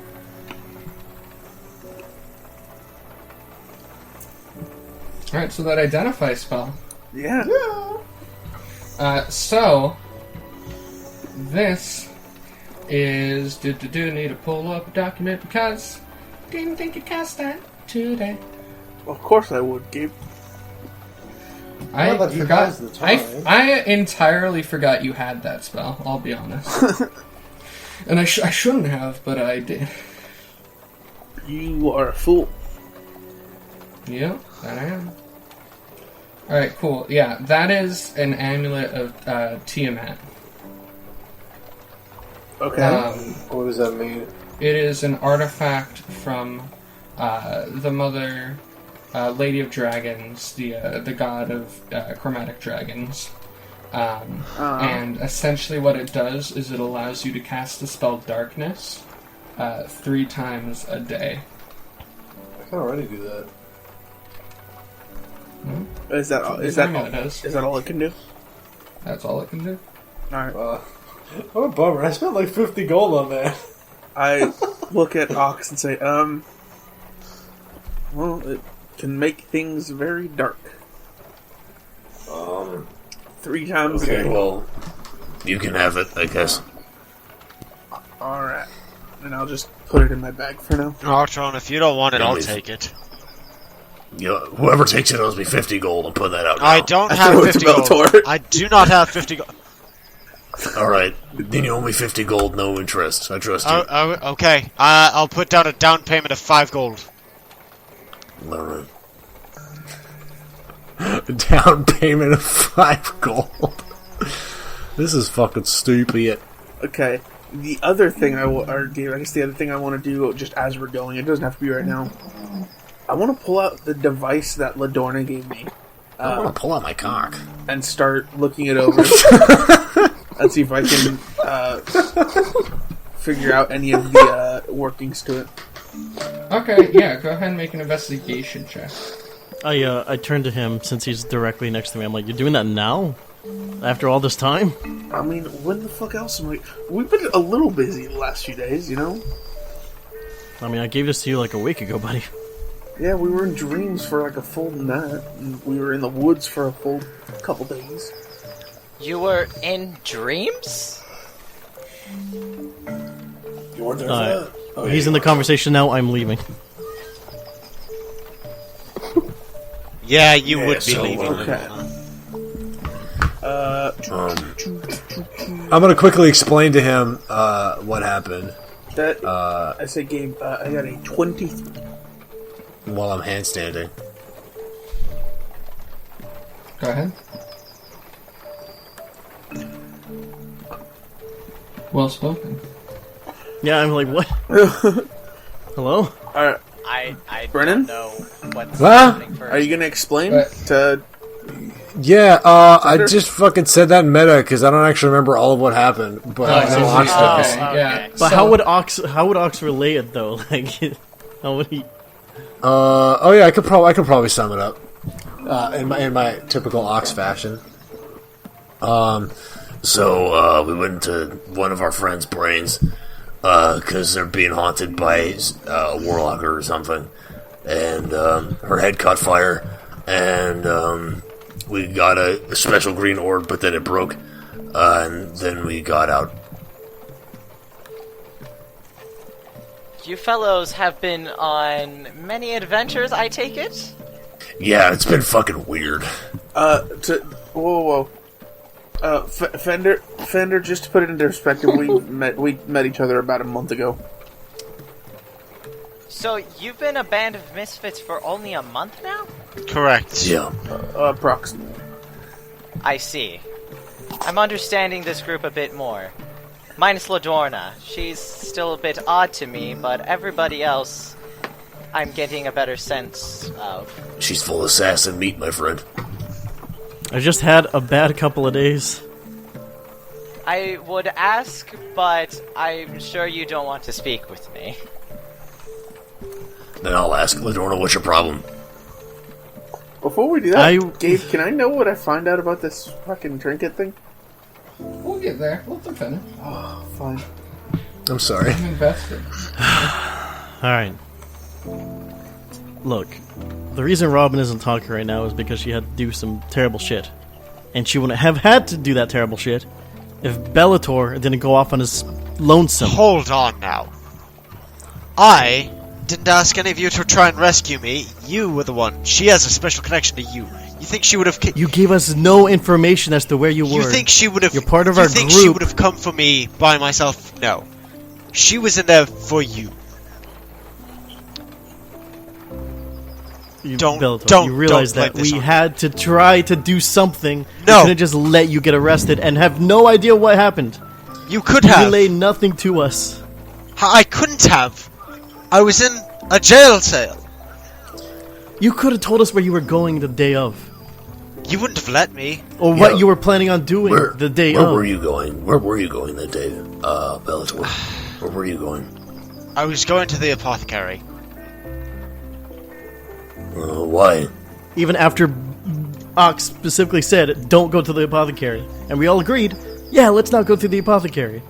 Alright, so that identify spell. Yeah. So this is need to pull up a document because didn't think you cast that today. Of course I would, Gabe. I that he forgot. has the time. I entirely forgot you had that spell. I'll be honest. And I shouldn't have, but I did. You are a fool. Yep, that I am. Alright, cool. Yeah, that is an amulet of Tiamat. Okay. What does that mean? It is an artifact from the mother, Lady of Dragons, the god of chromatic dragons. And essentially what it does is it allows you to cast the spell Darkness 3 times a day. I can already do that. Is that all it can do? That's all it can do. Alright. What a bummer. I spent like 50 gold on that. I look at Ox and say, well, it can make things very dark. 3 times a Okay, day. well, you can have it, I guess. Alright. And I'll just put it in my bag for now. Arrtaron, if you don't want it, I'll Please. take it. Whoever takes it owes me 50 gold. I'm putting that out now. I don't I have throw it to 50 gold. Bellator. I do not have 50 gold. Alright, then you owe me 50 gold, no interest. I trust you. Okay. I'll put down a down payment of 5 gold. Alright. Down payment of 5 gold. This is fucking stupid. Okay. The other thing I want to do, just as we're going, it doesn't have to be right now. I want to pull out the device that Ladorna gave me. I want to pull out my cock. And start looking it over. And see if I can figure out any of the workings to it. Okay, yeah, go ahead and make an investigation check. I turn to him since he's directly next to me. I'm like, "You're doing that now? After all this time?" I mean, when the fuck else am I... We've been a little busy the last few days, you know? I mean, I gave this to you like a week ago, buddy. Yeah, we were in dreams for like a full night, and we were in the woods for a full couple days. You were in dreams? You weren't there for that? Oh, He's in the conversation now. I'm leaving. Yeah, you would be so, leaving. Okay. I'm gonna quickly explain to him what happened I say, Gabe, I got a 23. while I'm handstanding. Go ahead. Well spoken. Yeah, I'm like, what? Hello? I Brennan? don't know what's Huh? happening first. Are you gonna explain What? to... Yeah, I just fucking said that in meta because I don't actually remember all of what happened. But I know Ox does. Okay, yeah. But So- how would Ox relay it though? Like, how would he? Oh yeah, I could probably sum it up in my typical Ox fashion. So, we went into one of our friends' brains, because they're being haunted by a warlock or something. And, her head caught fire, and, we got a special green orb, but then it broke, and then we got out. You fellows have been on many adventures, I take it? Yeah, it's been fucking weird. Whoa. Fendyr, just to put it into perspective, we met each other about a month ago. So you've been a band of misfits for only a month now? Correct. Yeah. Approximately. I see. I'm understanding this group a bit more. Minus Ladorna. She's still a bit odd to me, but everybody else I'm getting a better sense of. She's full of sass and meat, my friend. I just had a bad couple of days. I would ask, but I'm sure you don't want to speak with me. Then I'll ask Ladorna, what's your problem? Before we do that, Gabe, can I know what I find out about this fucking trinket thing? We'll get there. We'll defend it. Oh, fine. I'm sorry. I'm invested. Alright. Look, the reason Robin isn't talking right now is because she had to do some terrible shit. And she wouldn't have had to do that terrible shit if Bellator didn't go off on his lonesome. Hold on now. I didn't ask any of you to try and rescue me. You were the one. She has a special connection to you. You think she would have... You gave us no information as to where you were. You think she would have... You're part of our group. You think she would have come for me by myself? No. She was in there for you. Bellator, you realize that we had to try to do something. No. We couldn't just let you get arrested and have no idea what happened. You could have. You relayed nothing to us. I couldn't have. I was in a jail cell. You could have told us where you were going the day of. You wouldn't have let me. Or what you were planning on doing the day of. Where were you going? Where were you going that day, Bellator? Where were you going? I was going to the apothecary. Why? Even after Ox specifically said, don't go to the apothecary. And we all agreed, yeah, let's not go to the apothecary.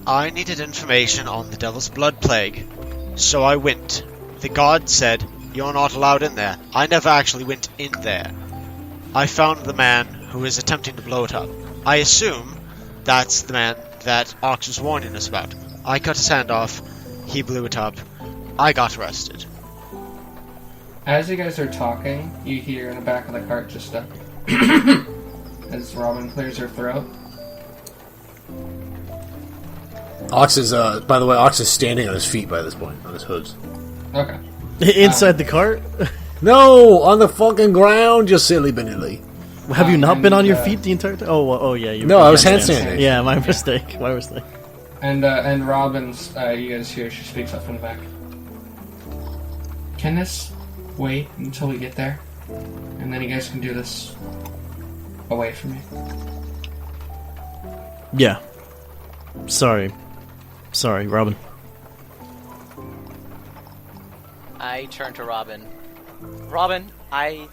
I needed information on the Devil's Blood Plague. So I went. The god said, you're not allowed in there. I never actually went in there. I found the man who was attempting to blow it up. I assume that's the man that Ox was warning us about. I cut his hand off. He blew it up. I got arrested. As you guys are talking, you hear in the back of the cart just as Robin clears her throat. Ox is, by the way, Ox is standing on his feet by this point, on his hooves. Okay. Inside the cart? No, on the fucking ground, you silly Benelli. Have you not been on your feet the entire time? Oh yeah. No, I was handstanding. Yeah, my mistake. My mistake. And Robin's, you guys hear, she speaks up from the back. Can this wait until we get there? And then you guys can do this away from me. Yeah. Sorry, Robin. I turn to Robin. Robin, I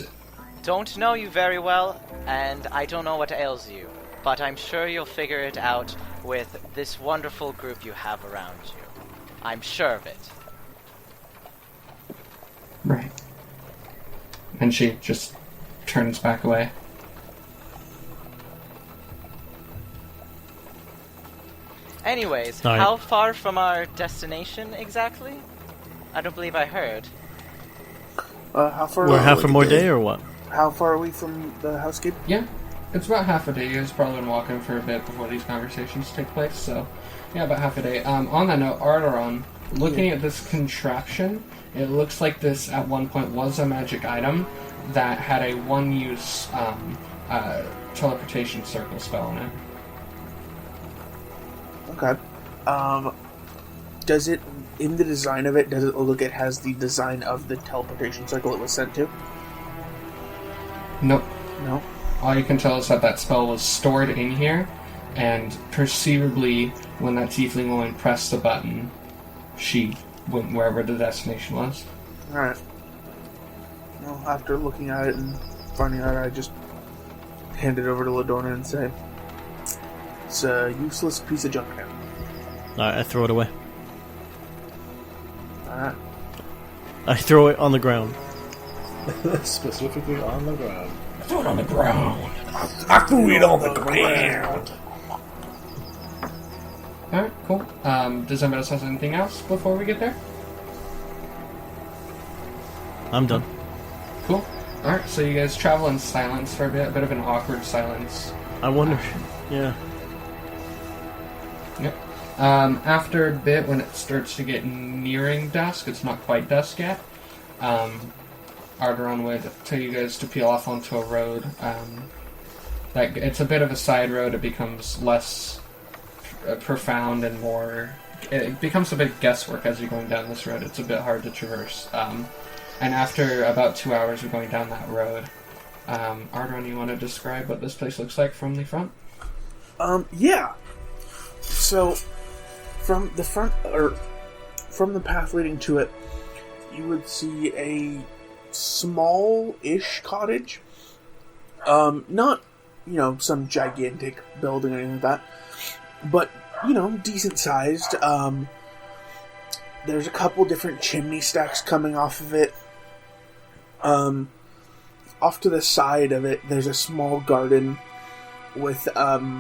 don't know you very well, and I don't know what ails you, but I'm sure you'll figure it out with this wonderful group you have around you. I'm sure of it. Right. And she just turns back away. Anyways, All right. How far from our destination exactly? I don't believe I heard. How far? We're half a more day or what? How far are we from the house, Gabe? Yeah, it's about half a day. You guys probably been walking for a bit before these conversations take place, so yeah, about half a day. On that note, Arrtaron, looking at this contraption, it looks like this at one point was a magic item that had a one-use teleportation circle spell in it. Okay. Does it, in the design of it, does it look like it has the design of the teleportation circle it was sent to? Nope. No? All you can tell is that that spell was stored in here, and perceivably, when that tiefling woman pressed the button, she went wherever the destination was. Alright. Well, after looking at it and finding out, I just hand it over to Ladorna and say, it's a useless piece of junk now. Alright, I throw it away. Alright. I throw it on the ground. Specifically on the ground. Throw it on the ground. I threw it on the ground. Alright, cool. Does anybody else have anything else before we get there? I'm done. Cool. Alright, so you guys travel in silence for a bit of an awkward silence. I wonder. Yeah. Yep. After a bit, when it starts to get nearing dusk, it's not quite dusk yet, Arrtaron would tell you guys to peel off onto a road. It's a bit of a side road. It becomes less profound and more... It becomes a bit guesswork as you're going down this road. It's a bit hard to traverse. And after about 2 hours of going down that road, Arrtaron, you want to describe what this place looks like from the front? Yeah. So, from the front, or from the path leading to it, you would see a small-ish cottage. Not, some gigantic building or anything like that, but, decent-sized. There's a couple different chimney stacks coming off of it. Off to the side of it, there's a small garden with, a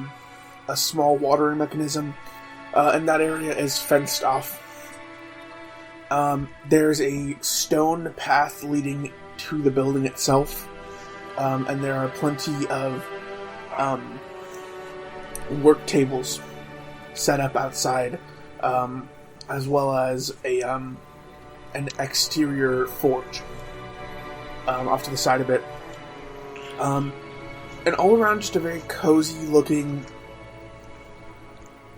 small watering mechanism, and that area is fenced off. There's a stone path leading to the building itself, and there are plenty of work tables set up outside, as well as an exterior forge off to the side of it. And all around, just a very cozy looking,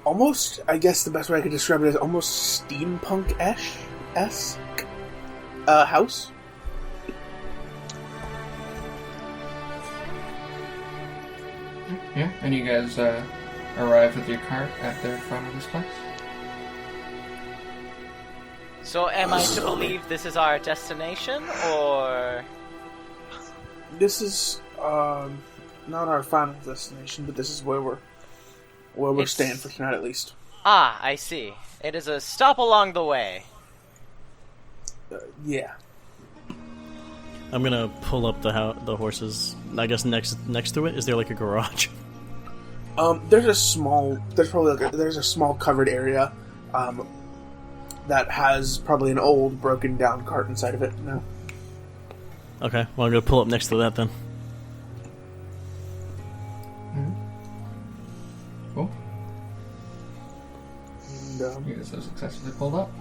almost, I guess the best way I could describe it is almost steampunk-esque house. Yeah, and you guys arrive with your cart at the front of this place. So am I to believe this is our destination, or...? This is, not our final destination, but this is where we're staying for tonight at least. Ah, I see. It is a stop along the way. Yeah. I'm gonna pull up the horses. I guess next to it, is there like a garage? There's a small covered area, that has probably an old broken down cart inside of it now. Okay, well I'm gonna pull up next to that then. Cool. And, you guys have successfully pulled up.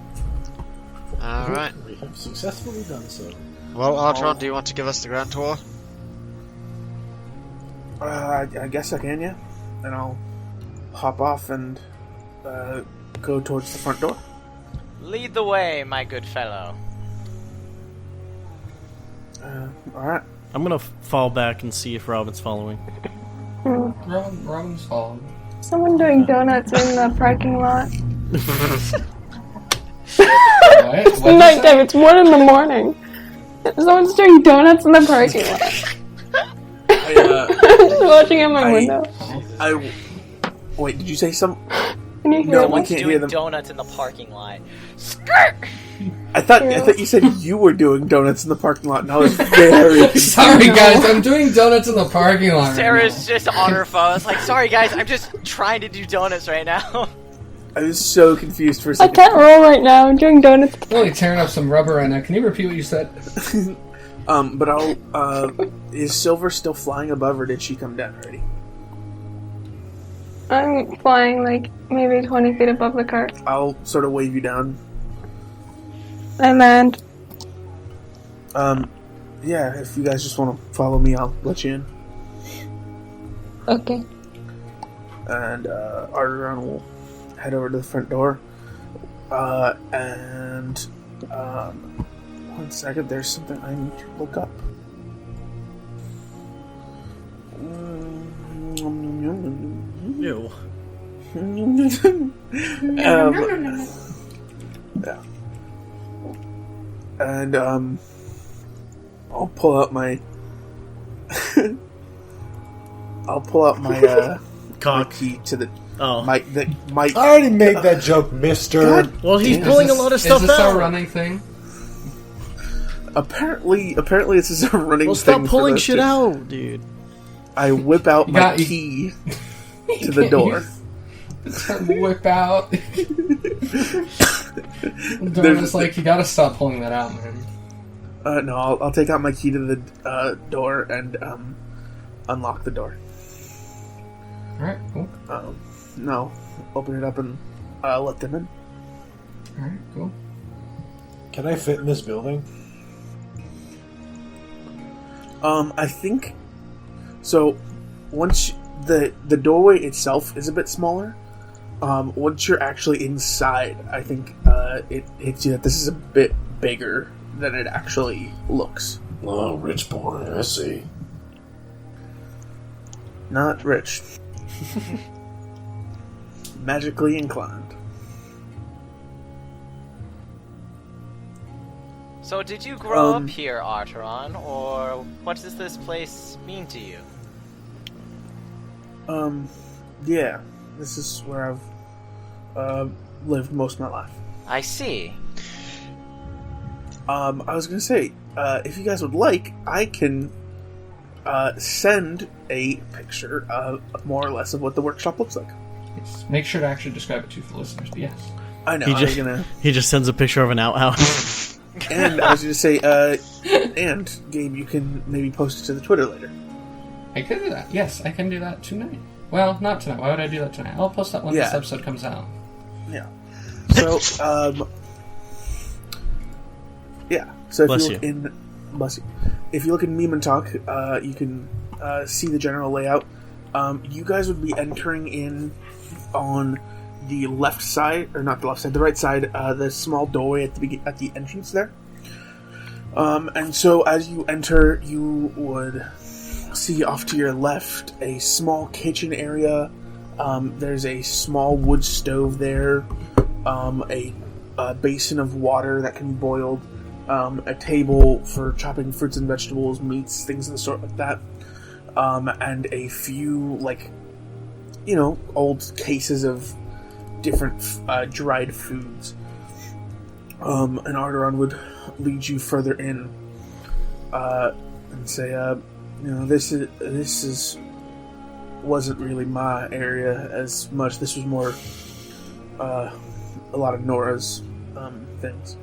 Alright. We have successfully done so. Well, Arrtaron, do you want to give us the grand tour? I guess I can, yeah. And I'll hop off and go towards the front door. Lead the way, my good fellow. Alright. I'm gonna fall back and see if Robin's following. Robin's following. Someone doing donuts in the parking lot. It's nighttime, it's 1 in the morning. Someone's doing donuts in the parking lot. Just watching out my window. Wait, did you say some... Can you hear No, them? we can't hear them. Donuts in the parking lot. Skirt! I thought you said you were doing donuts in the parking lot, and I was very confused. Sorry guys, I'm doing donuts in the parking lot. Sarah's just on her phone. It's like, sorry guys, I'm just trying to do donuts right now. I was so confused for a I second. can't roll right now, I'm doing donuts. I'm only tearing up some rubber right now. Can you repeat what you said? But is Silver still flying above, or did she come down already? I'm flying like maybe 20 feet above the cart. I'll sort of wave you down. I land. Yeah, if you guys just want to follow me, I'll let you in. Okay. And, Arrtaron will head over to the front door. And, 1 second, there's something I need to look up. Ew. Yeah. And, I'll pull out my... Cock. key to the... Oh. My... I already made that joke, mister. God. Well, he's Damn. pulling a lot of stuff Is this out. a running thing? Apparently this is a running Well, thing. stop pulling for shit those out, dude. two. I whip out my key to the door. Whip out. Donut's like, you gotta stop pulling that out, man. No, I'll take out my key to the door and unlock the door. Alright, cool. No, open it up and let them in. Alright, cool. Can I fit in this building? I think so. Once the doorway itself is a bit smaller, Once you're actually inside, I think it hits you that this is a bit bigger than it actually looks. Oh, rich boy, I see. Not rich. Magically inclined. So did you grow up here, Arrtaron, or what does this place mean to you? Yeah. This is where I've lived most of my life. I see. I was gonna say, if you guys would like, I can send a picture of more or less of what the workshop looks like. Yes. Make sure to actually describe it to the listeners, but yes. I know, He just sends a picture of an outhouse. And I was gonna say, and Gabe, you can maybe post it to the Twitter later. I could do that. Yes, I can do that tonight. Well, not tonight. Why would I do that tonight? I'll post that when this episode comes out. Yeah. So, yeah. So if if you look in Meme and Talk, you can see the general layout. You guys would be entering in on the left side, or not the left side, the right side, the small doorway at the entrance there. And so as you enter, you would see off to your left a small kitchen area. There's a small wood stove there, a basin of water that can be boiled, a table for chopping fruits and vegetables, meats, things of the sort like that, and a few, old cases of different dried foods. And Arrtaron would lead you further in and say, this wasn't really my area as much. This was more a lot of Nora's things.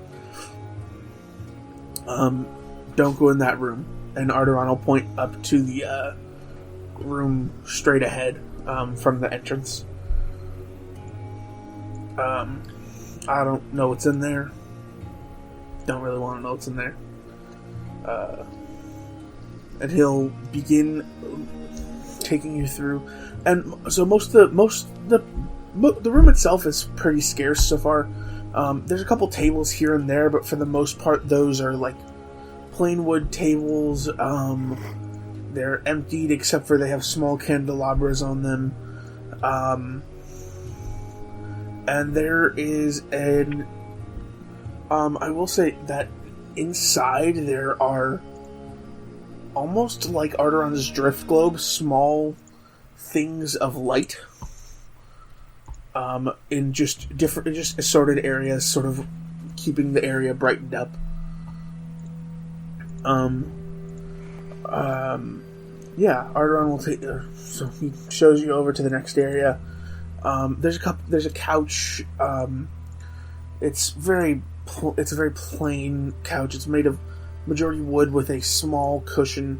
Don't go in that room. And Arrtaron will point up to the room straight ahead from the entrance. I don't know what's in there. Don't really want to know what's in there. And he'll begin taking you through. And so the room itself is pretty scarce so far. There's a couple tables here and there, but for the most part, those are like plain wood tables. They're emptied except for they have small candelabras on them. And there is I will say that inside there are, almost like Arrtaron's drift globe, small things of light. In just assorted areas, sort of keeping the area brightened up. Arrtaron will take. So he shows you over to the next area. There's a couch. It's a very plain couch. It's made of majority wood with a small cushion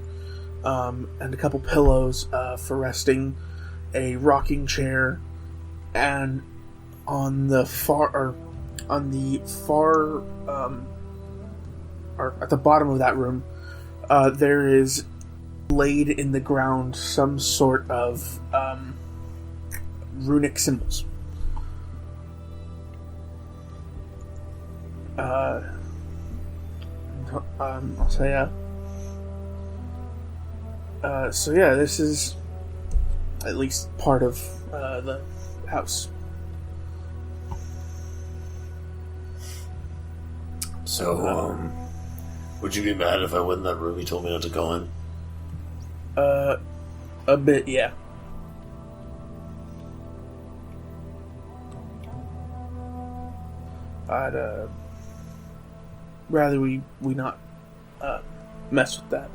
and a couple pillows for resting, a rocking chair, and at the bottom of that room, there is laid in the ground some sort of runic symbols. I'll say, so yeah, this is at least part of the house. So, would you be mad if I went in that room you told me not to go in? A bit, yeah. I'd rather we not mess with that.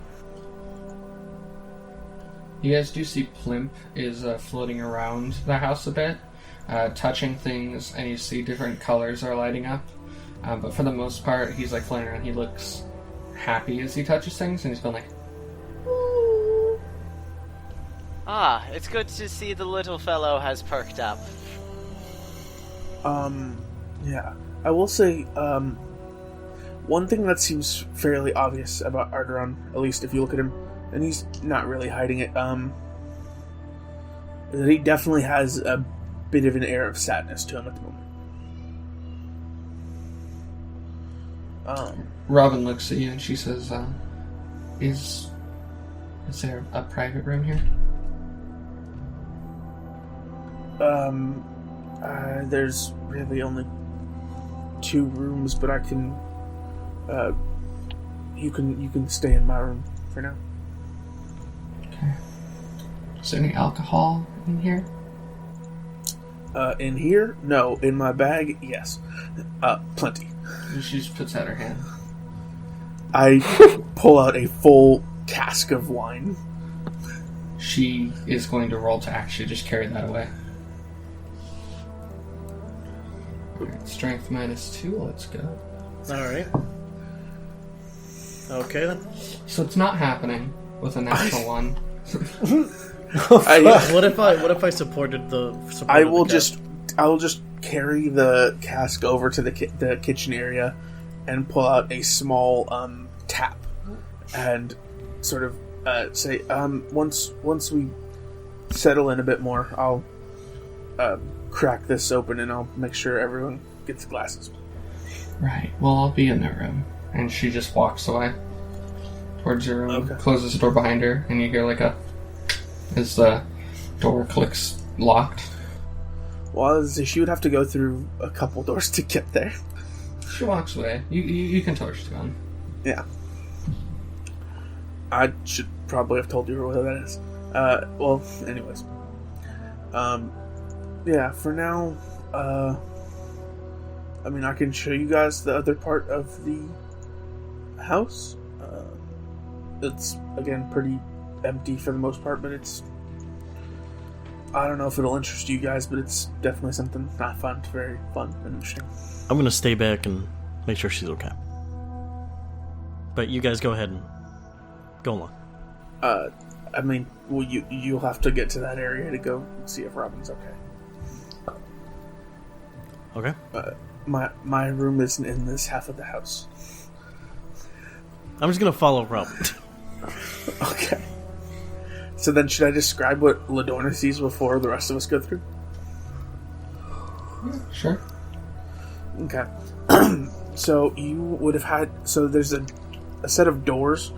You guys do see Plimp is floating around the house a bit, touching things, and you see different colors are lighting up. But for the most part, he's like floating around. He looks happy as he touches things, and he's going like, "Ooh." Ah, it's good to see the little fellow has perked up. Yeah. I will say, one thing that seems fairly obvious about Arrtaron, at least if you look at him, and he's not really hiding it, is that he definitely has a bit of an air of sadness to him at the moment. Robin looks at you and she says, is there a private room here? There's really only 2 rooms, but I can, you can stay in my room for now. Okay. Is there any alcohol in here? In here? No. In my bag? Yes. Plenty. She just puts out her hand. I pull out a full cask of wine. She is going to roll to actually just carry that away. Alright, strength -2, let's go. Alright. Okay then. So it's not happening with a natural one. What if I supported the? I will just carry the cask over to the kitchen area and pull out a small tap and sort of say once we settle in a bit more, I'll crack this open and I'll make sure everyone gets glasses. Right. Well, I'll be in the room, and she just walks away towards your room, closes the door behind her, and you hear like as the door clicks locked. Well, she would have to go through a couple doors to get there. She walks away. You can tell her she's gone. Yeah. I should probably have told you where that is. Well, anyways. Yeah, for now, I mean, I can show you guys the other part of the house. It's, again, pretty empty for the most part, but it's... I don't know if it'll interest you guys, but it's definitely something I find very fun and interesting. I'm gonna stay back and make sure she's okay. But you guys go ahead and go along. I mean, well, you'll have to get to that area to go see if Robin's okay. Okay. My room isn't in this half of the house. I'm just gonna follow Robin. Okay. So then, should I describe what Ladorna sees before the rest of us go through? Sure. Okay. So you would have had... So there's a set of doors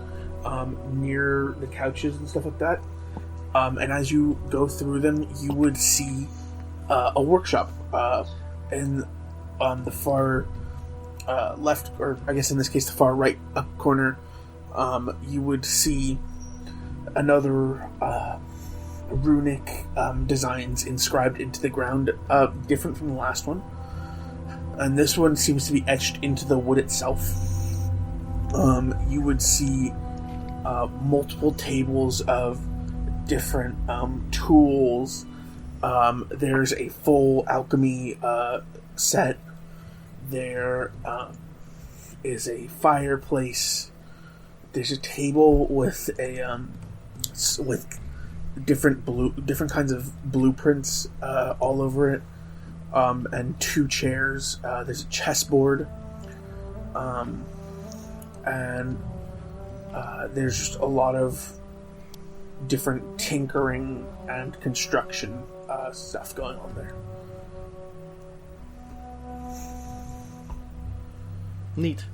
near the couches and stuff like that. And as you go through them, you would see a workshop. And on the far left, or I guess in this case the far right up corner, you would see another runic designs inscribed into the ground, different from the last one. And this one seems to be etched into the wood itself. You would see multiple tables of different tools. There's a full alchemy set. There is a fireplace. There's a table with a with different kinds of blueprints all over it, and 2 chairs. There's a chessboard, and there's just a lot of different tinkering and construction stuff going on there. Neat.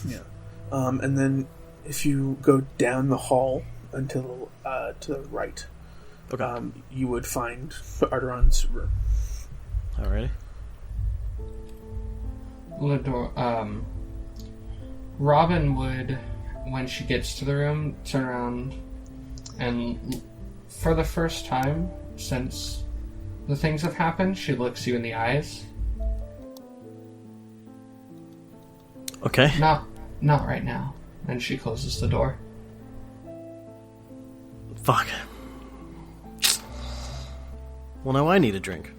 Yeah. And then if you go down the hall until to the right, Okay. You would find Arrtaron's room. Alrighty. Robin would, when she gets to the room, turn around and, for the first time since the things have happened, she looks you in the eyes. Okay. Not right now. And she closes the door. Fuck. Well, now I need a drink.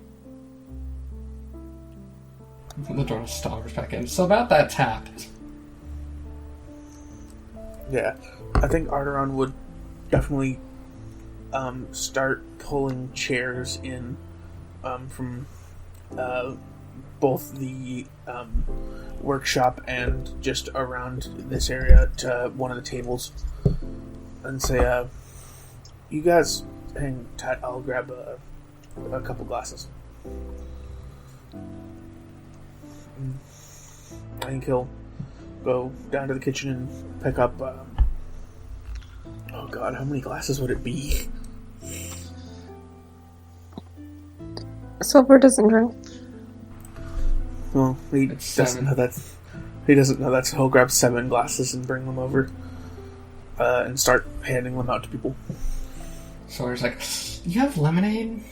The door stompers back in. So about that tap. Yeah, I think Arrtaron would definitely start pulling chairs in from both the workshop and just around this area to one of the tables and say, you guys hang tight, I'll grab a couple glasses. I think he'll go down to the kitchen and pick up. Oh God, how many glasses would it be? Silver doesn't drink. Well, he It's doesn't 7. know that. He doesn't know that, so he'll grab 7 glasses and bring them over, and start handing them out to people. Sawyer's like, you have lemonade?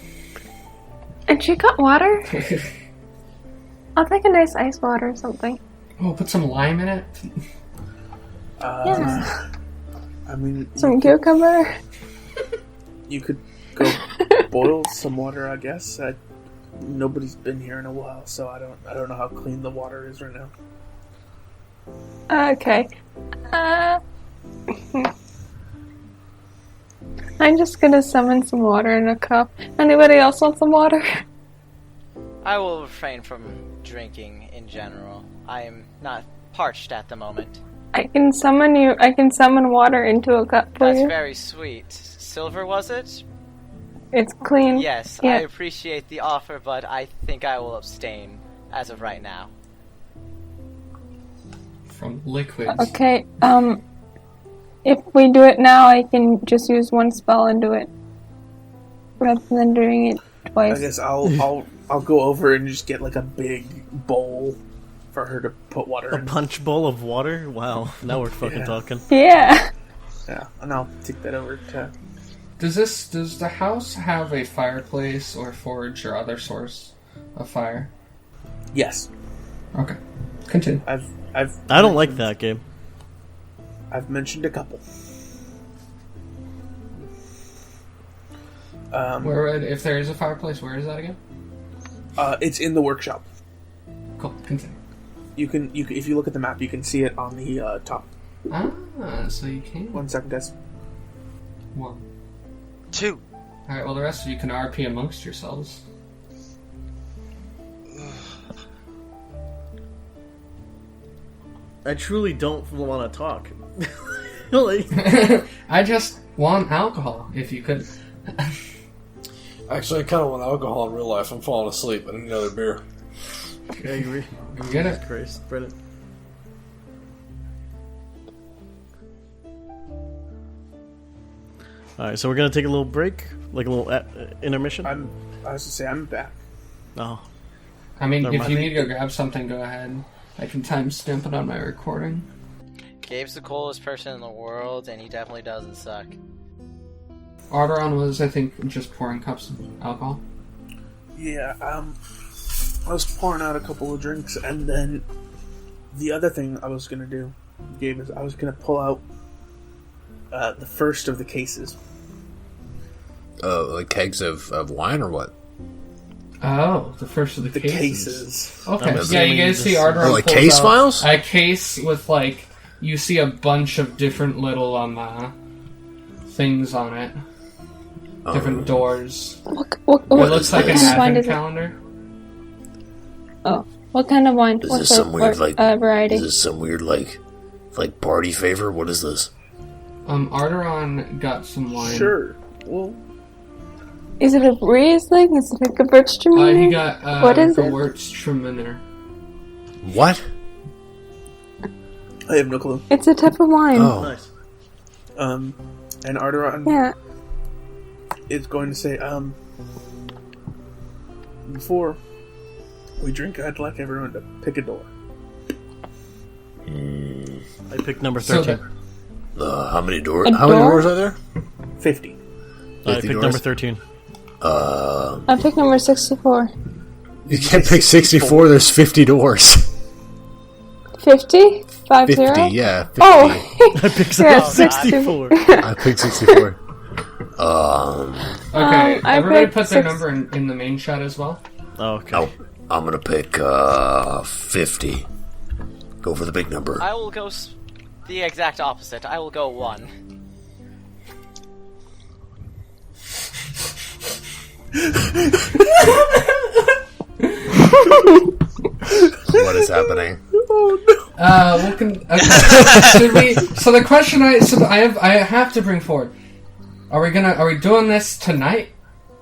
And she got water? I'll take a nice ice water or something. Oh, put some lime in it? Yeah. I mean, Some cucumber. you could go boil some water, I guess. Nobody's been here in a while, so I don't know how clean the water is right now. Okay. I'm just gonna summon some water in a cup. Anybody else want some water? I will refrain from drinking in general. I am not parched at the moment. I can summon water into a cup for That's you. very sweet. Silver, was it? It's clean. Yes, Yeah. I appreciate the offer, but I think I will abstain as of right now. From liquids. Okay, if we do it now, I can just use one spell and do it. Rather than doing it twice. I guess I'll go over and just get like a big bowl for her to put water A in. punch bowl of water? Wow, now we're fucking Yeah. talking. Yeah. Yeah, and I'll take that over to. Does the house have a fireplace or forge or other source of fire? Yes, Okay. Continue. I don't like that game. I've mentioned a couple. If there is a fireplace, where is that again? It's in the workshop. Cool. Continue. You can if you look at the map, you can see it on the top. So you can. 1 second, guys. 1. 2. Alright, well the rest of you can RP amongst yourselves. I truly don't want to talk. Like, I just want alcohol, if you could. Actually, I kind of want alcohol in real life. I'm falling asleep. I need another beer. I agree. You get it? Christ, Brennan. Alright, so we're gonna take a little break, like a little intermission. I was to say I'm back. Oh, I mean, Never if mind. you need to go grab something, go ahead. I can timestamp it on my recording. Gabe's the coolest person in the world, and he definitely doesn't suck. Arrtaron was, I think, just pouring cups of alcohol. Yeah, I was pouring out a couple of drinks, and then the other thing I was gonna do, Gabe, is I was gonna pull out the first of the cases. Like kegs of wine or what? Oh, the first of the The cases. cases. Okay, I'm yeah, assuming you guys see this- Arrtaron Oh, like pulls case out files? A case with, like, you see a bunch of different little, things on it. Different doors. What It looks like an kind of wine advent is it? calendar. Oh, what kind of wine? Is What's this the some weird variety? Is this some weird like party favor? What is this? Arrtaron got some wine. Sure. Well, Is it a Riesling? Is it a Gewürztraminer? He got, What is it? Gewürztraminer. What? I have no clue. It's a type of wine. Oh, nice. And Arrtaron Yeah. is going to say, before we drink, I'd like everyone to pick a door. I picked number So 13. how many doors? A How many door? doors are there? 50. I 50 picked doors? number 13. I picked number 64. You can't pick 64, there's 50 doors. 50? 50? 50, yeah. 50. Oh! I picked Yeah, 64. I picked 64. Okay, I everybody picked put their 6. number in the main shot as well. Oh, okay. Oh, I'm gonna pick 50. Go for the big number. I will go the exact opposite. I will go 1. What is happening? Should we? So the question I have to bring forward: Are we doing this tonight?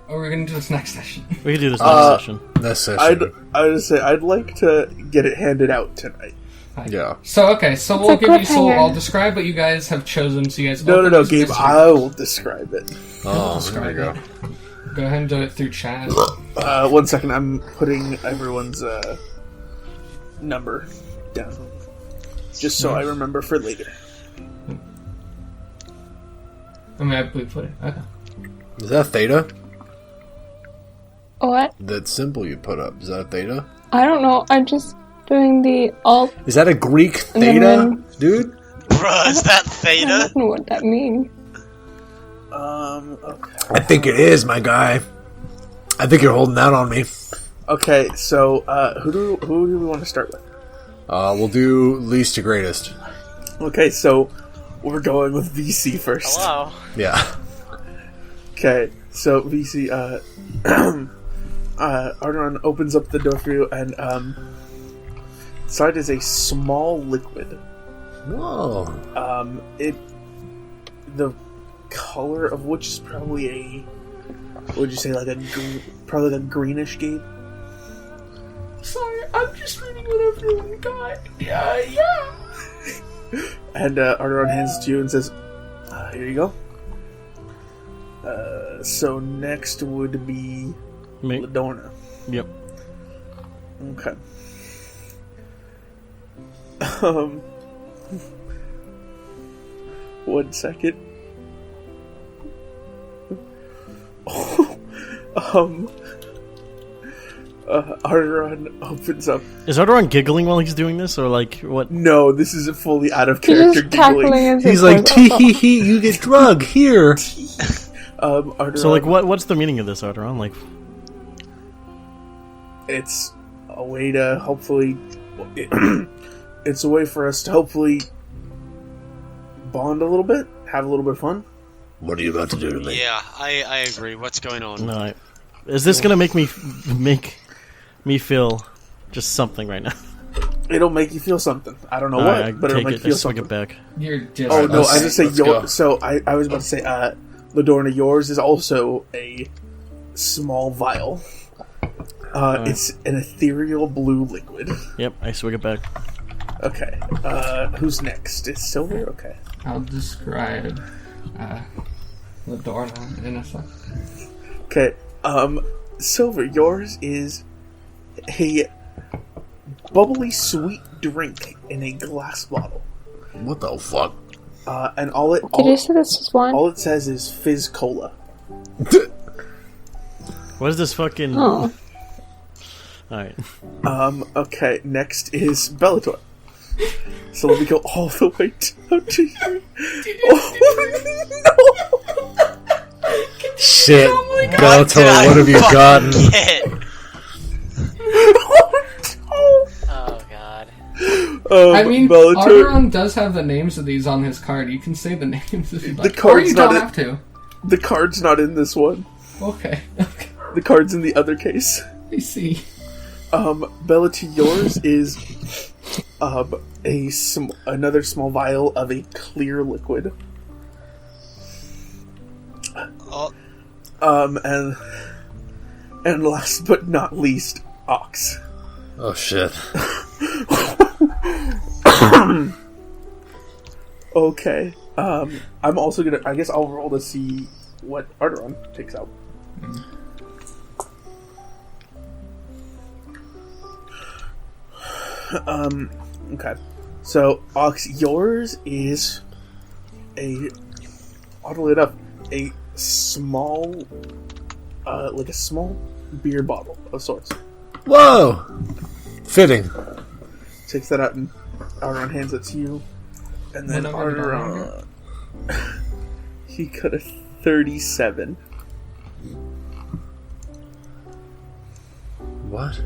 Or we're gonna do this next session. We can do this next session. Next session. I'd like to get it handed out tonight. Yeah. So I'll describe what you guys have chosen. So you guys. No, Gabe. I will describe it. Oh, there you go. Go ahead and do it through chat. 1 second. I'm putting everyone's number down, just so I remember for later. I mean, I put it. Okay. Is that theta? What? That symbol you put up, is that a theta? I don't know. I'm just doing the alt. Is that a Greek theta, dude? Bruh, is that I theta? don't know what that means. Okay. I think it is, my guy. I think you're holding out on me. Okay, so who do we want to start with? We'll do least to greatest. Okay, so we're going with VC first. Hello. Yeah. Okay, so VC, Arrtaron opens up the door for you, and inside is a small liquid. Whoa. The color of which is probably a, what would you say, like probably like a greenish Gabe? Sorry, I'm just reading what everyone got. Yeah. And Arrtaron hands it to you and says, here you go. So next would be Me. Ladorna. Yep. Okay. 1 second. Arrtaron opens up. Is Arrtaron giggling while he's doing this, or like what? No, this is a fully out of He's character just cackling giggling. as He's it like, goes. tee hee hee, you get drug, here. Arrtaron, So like, what's the meaning of this, Arrtaron? Like, it's a way to hopefully. It's a way for us to hopefully bond a little bit, have a little bit of fun. What are you about to do to me? Yeah, I agree. What's going on? no, is this gonna make me feel just something right now? It'll make you feel something. I don't know All what, right, I but it'll take make it. you feel I swing something. it back. You're just. Oh no! I let's- just say let's go. So I was about to say, Ladorna, yours is also a small vial. It's an ethereal blue liquid. Yep, I swing it back. Okay. Who's next? Is Silver? Okay. I'll describe Ladorna in a second. Okay. Silver, yours is a bubbly sweet drink in a glass bottle. What the fuck? And all it Did you say this was one? all it says is Fizz Cola. What is this fucking? Oh. All right. Okay, next is Bellator. So let me go all the way down to here. Oh, no! Shit. What Bellator, did I what have you fucking gotten? get? Oh god. I mean, Bellator. Arrtaron does have the names of these on his card. You can say the names if you'd like. Or card's you don't not have to. The card's not in this one. Okay. The card's in the other case. I see. Bellator, yours is another small vial of a clear liquid. Oh, And last but not least, Ox. Oh shit. Okay. I'm also gonna. I guess I'll roll to see what Arrtaron takes out. Okay. So, Ox, yours is oddly enough, a small, like a small beer bottle of sorts. Whoa! Fitting. Takes that out and Arrtaron hands it to you. And then What number did Arrtaron, he got a 37. What?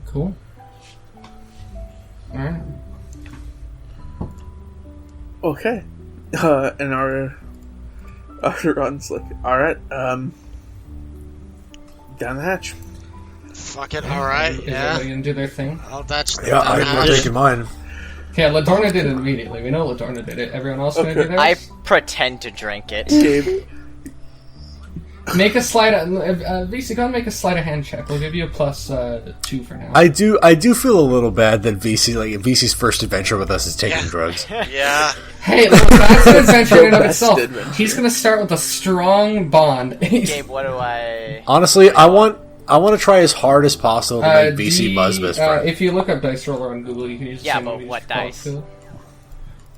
Cool. Alright. Okay. And Arrtaron's like, alright, down the hatch. fucking alright, Is yeah. everybody gonna do their thing? Oh, that's Yeah, I'm that's- taking mine. Okay, Ladorna did it immediately. We know Ladorna did it. Everyone else gonna do Okay. theirs? I pretend to drink it. Gabe. Make a sleight of... VC, go and make a sleight of hand check. We'll give you a +2 for now. I do feel a little bad that VC's first adventure with us is taking drugs. Yeah. Hey, look, that's an adventure in and of itself. He's going to start with a strong bond. Gabe, what do I... Honestly, I want to try as hard as possible to make VC Buzz best friend. If you look up Dice Roller on Google, you can use the same but one what dice?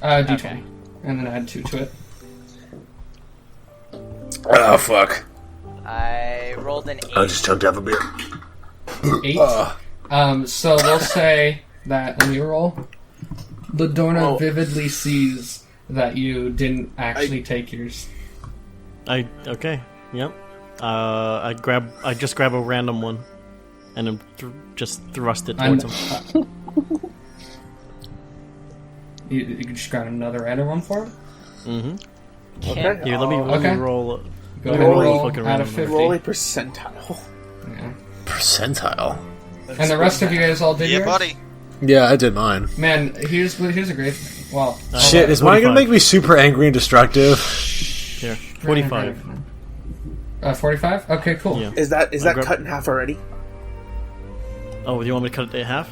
D20. Okay. And then add 2 to it. Oh, fuck. I rolled an 8. I just chugged half a beer. 8? So we'll say that when you roll, Ladorna vividly sees that you didn't actually take yours. Okay. Yep. I just grab a random one, and then just thrust it towards him. You can just grab another random one for him? Mm-hmm. Okay. Here, let me roll. Go ahead and roll fucking out of random 50. Roll a percentile. Yeah. Percentile? And the rest of you guys all did yours? buddy. Yeah, I did mine. Man, here's a great thing. Well, Shit, is mine gonna make me super angry and destructive? Here, 45. 45? Okay, cool. Yeah. Is that cut in half already? Oh, do you want me to cut it in half?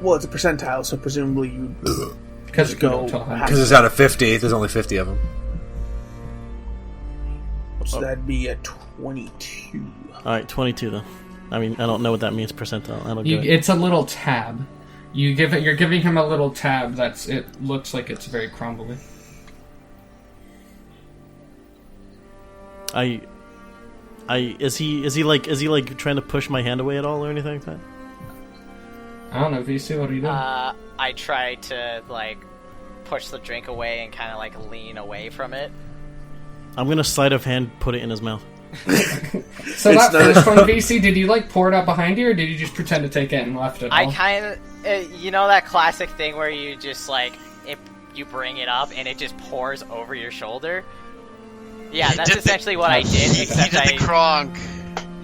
Well, it's a percentile, so presumably you Because go Because it's out of 50. There's only 50 of them. So that'd be a 22. Alright, 22 then. I mean, I don't know what that means, percentile. I don't get it. It's a little tab. You're giving him a little tab it looks like it's very crumbly. Is he like trying to push my hand away at all or anything like that? I don't know, VC, what are you doing? I try to, like, push the drink away and kind of, like, lean away from it. I'm gonna sleight of hand put it in his mouth. So that first one, VC, did you, like, pour it out behind you, or did you just pretend to take it and left it all? I kind of... you know that classic thing where you just, like, you bring it up and it just pours over your shoulder? Yeah, that's essentially what I did, except You did the Kronk.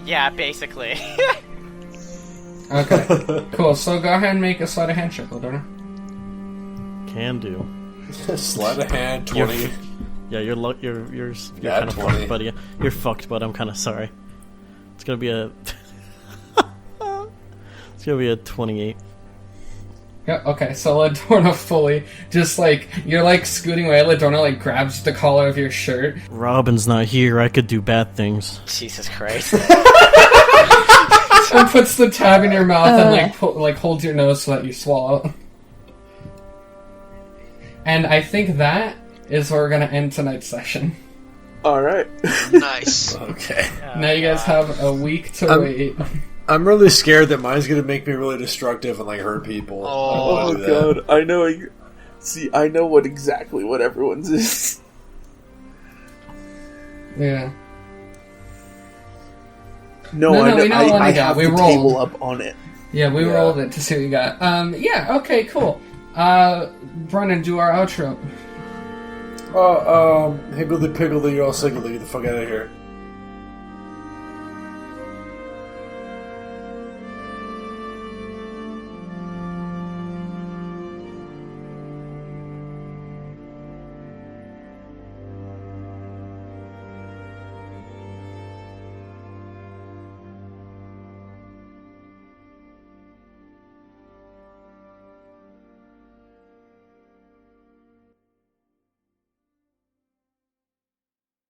Yeah, basically. Okay, cool. So go ahead and make a sleight of hand check, Ladorna. Can do. Sleight of hand, 20. You're kind of 20. fucked, buddy. You're fucked, but I'm kind of sorry. It's gonna be a. It's gonna be a 28. Yeah, okay, so Ladorna fully, just like, you're like scooting away, Ladorna like grabs the collar of your shirt. Robin's not here, I could do bad things. Jesus Christ. And puts the tab in your mouth and like holds your nose so that you swallow. And I think that is where we're gonna end tonight's session. Alright. Nice. Okay. Now you guys have a week to wait. I'm really scared that mine's gonna make me really destructive and like hurt people. Oh god, I know. I know exactly what everyone's is. Yeah. No, we know what I you got. have We the rolled. table up on it. Yeah, we rolled it to see what you got. Yeah, okay, cool. Brennan, do our outro. Higgledy piggledy, you're all siggly, get the fuck out of here.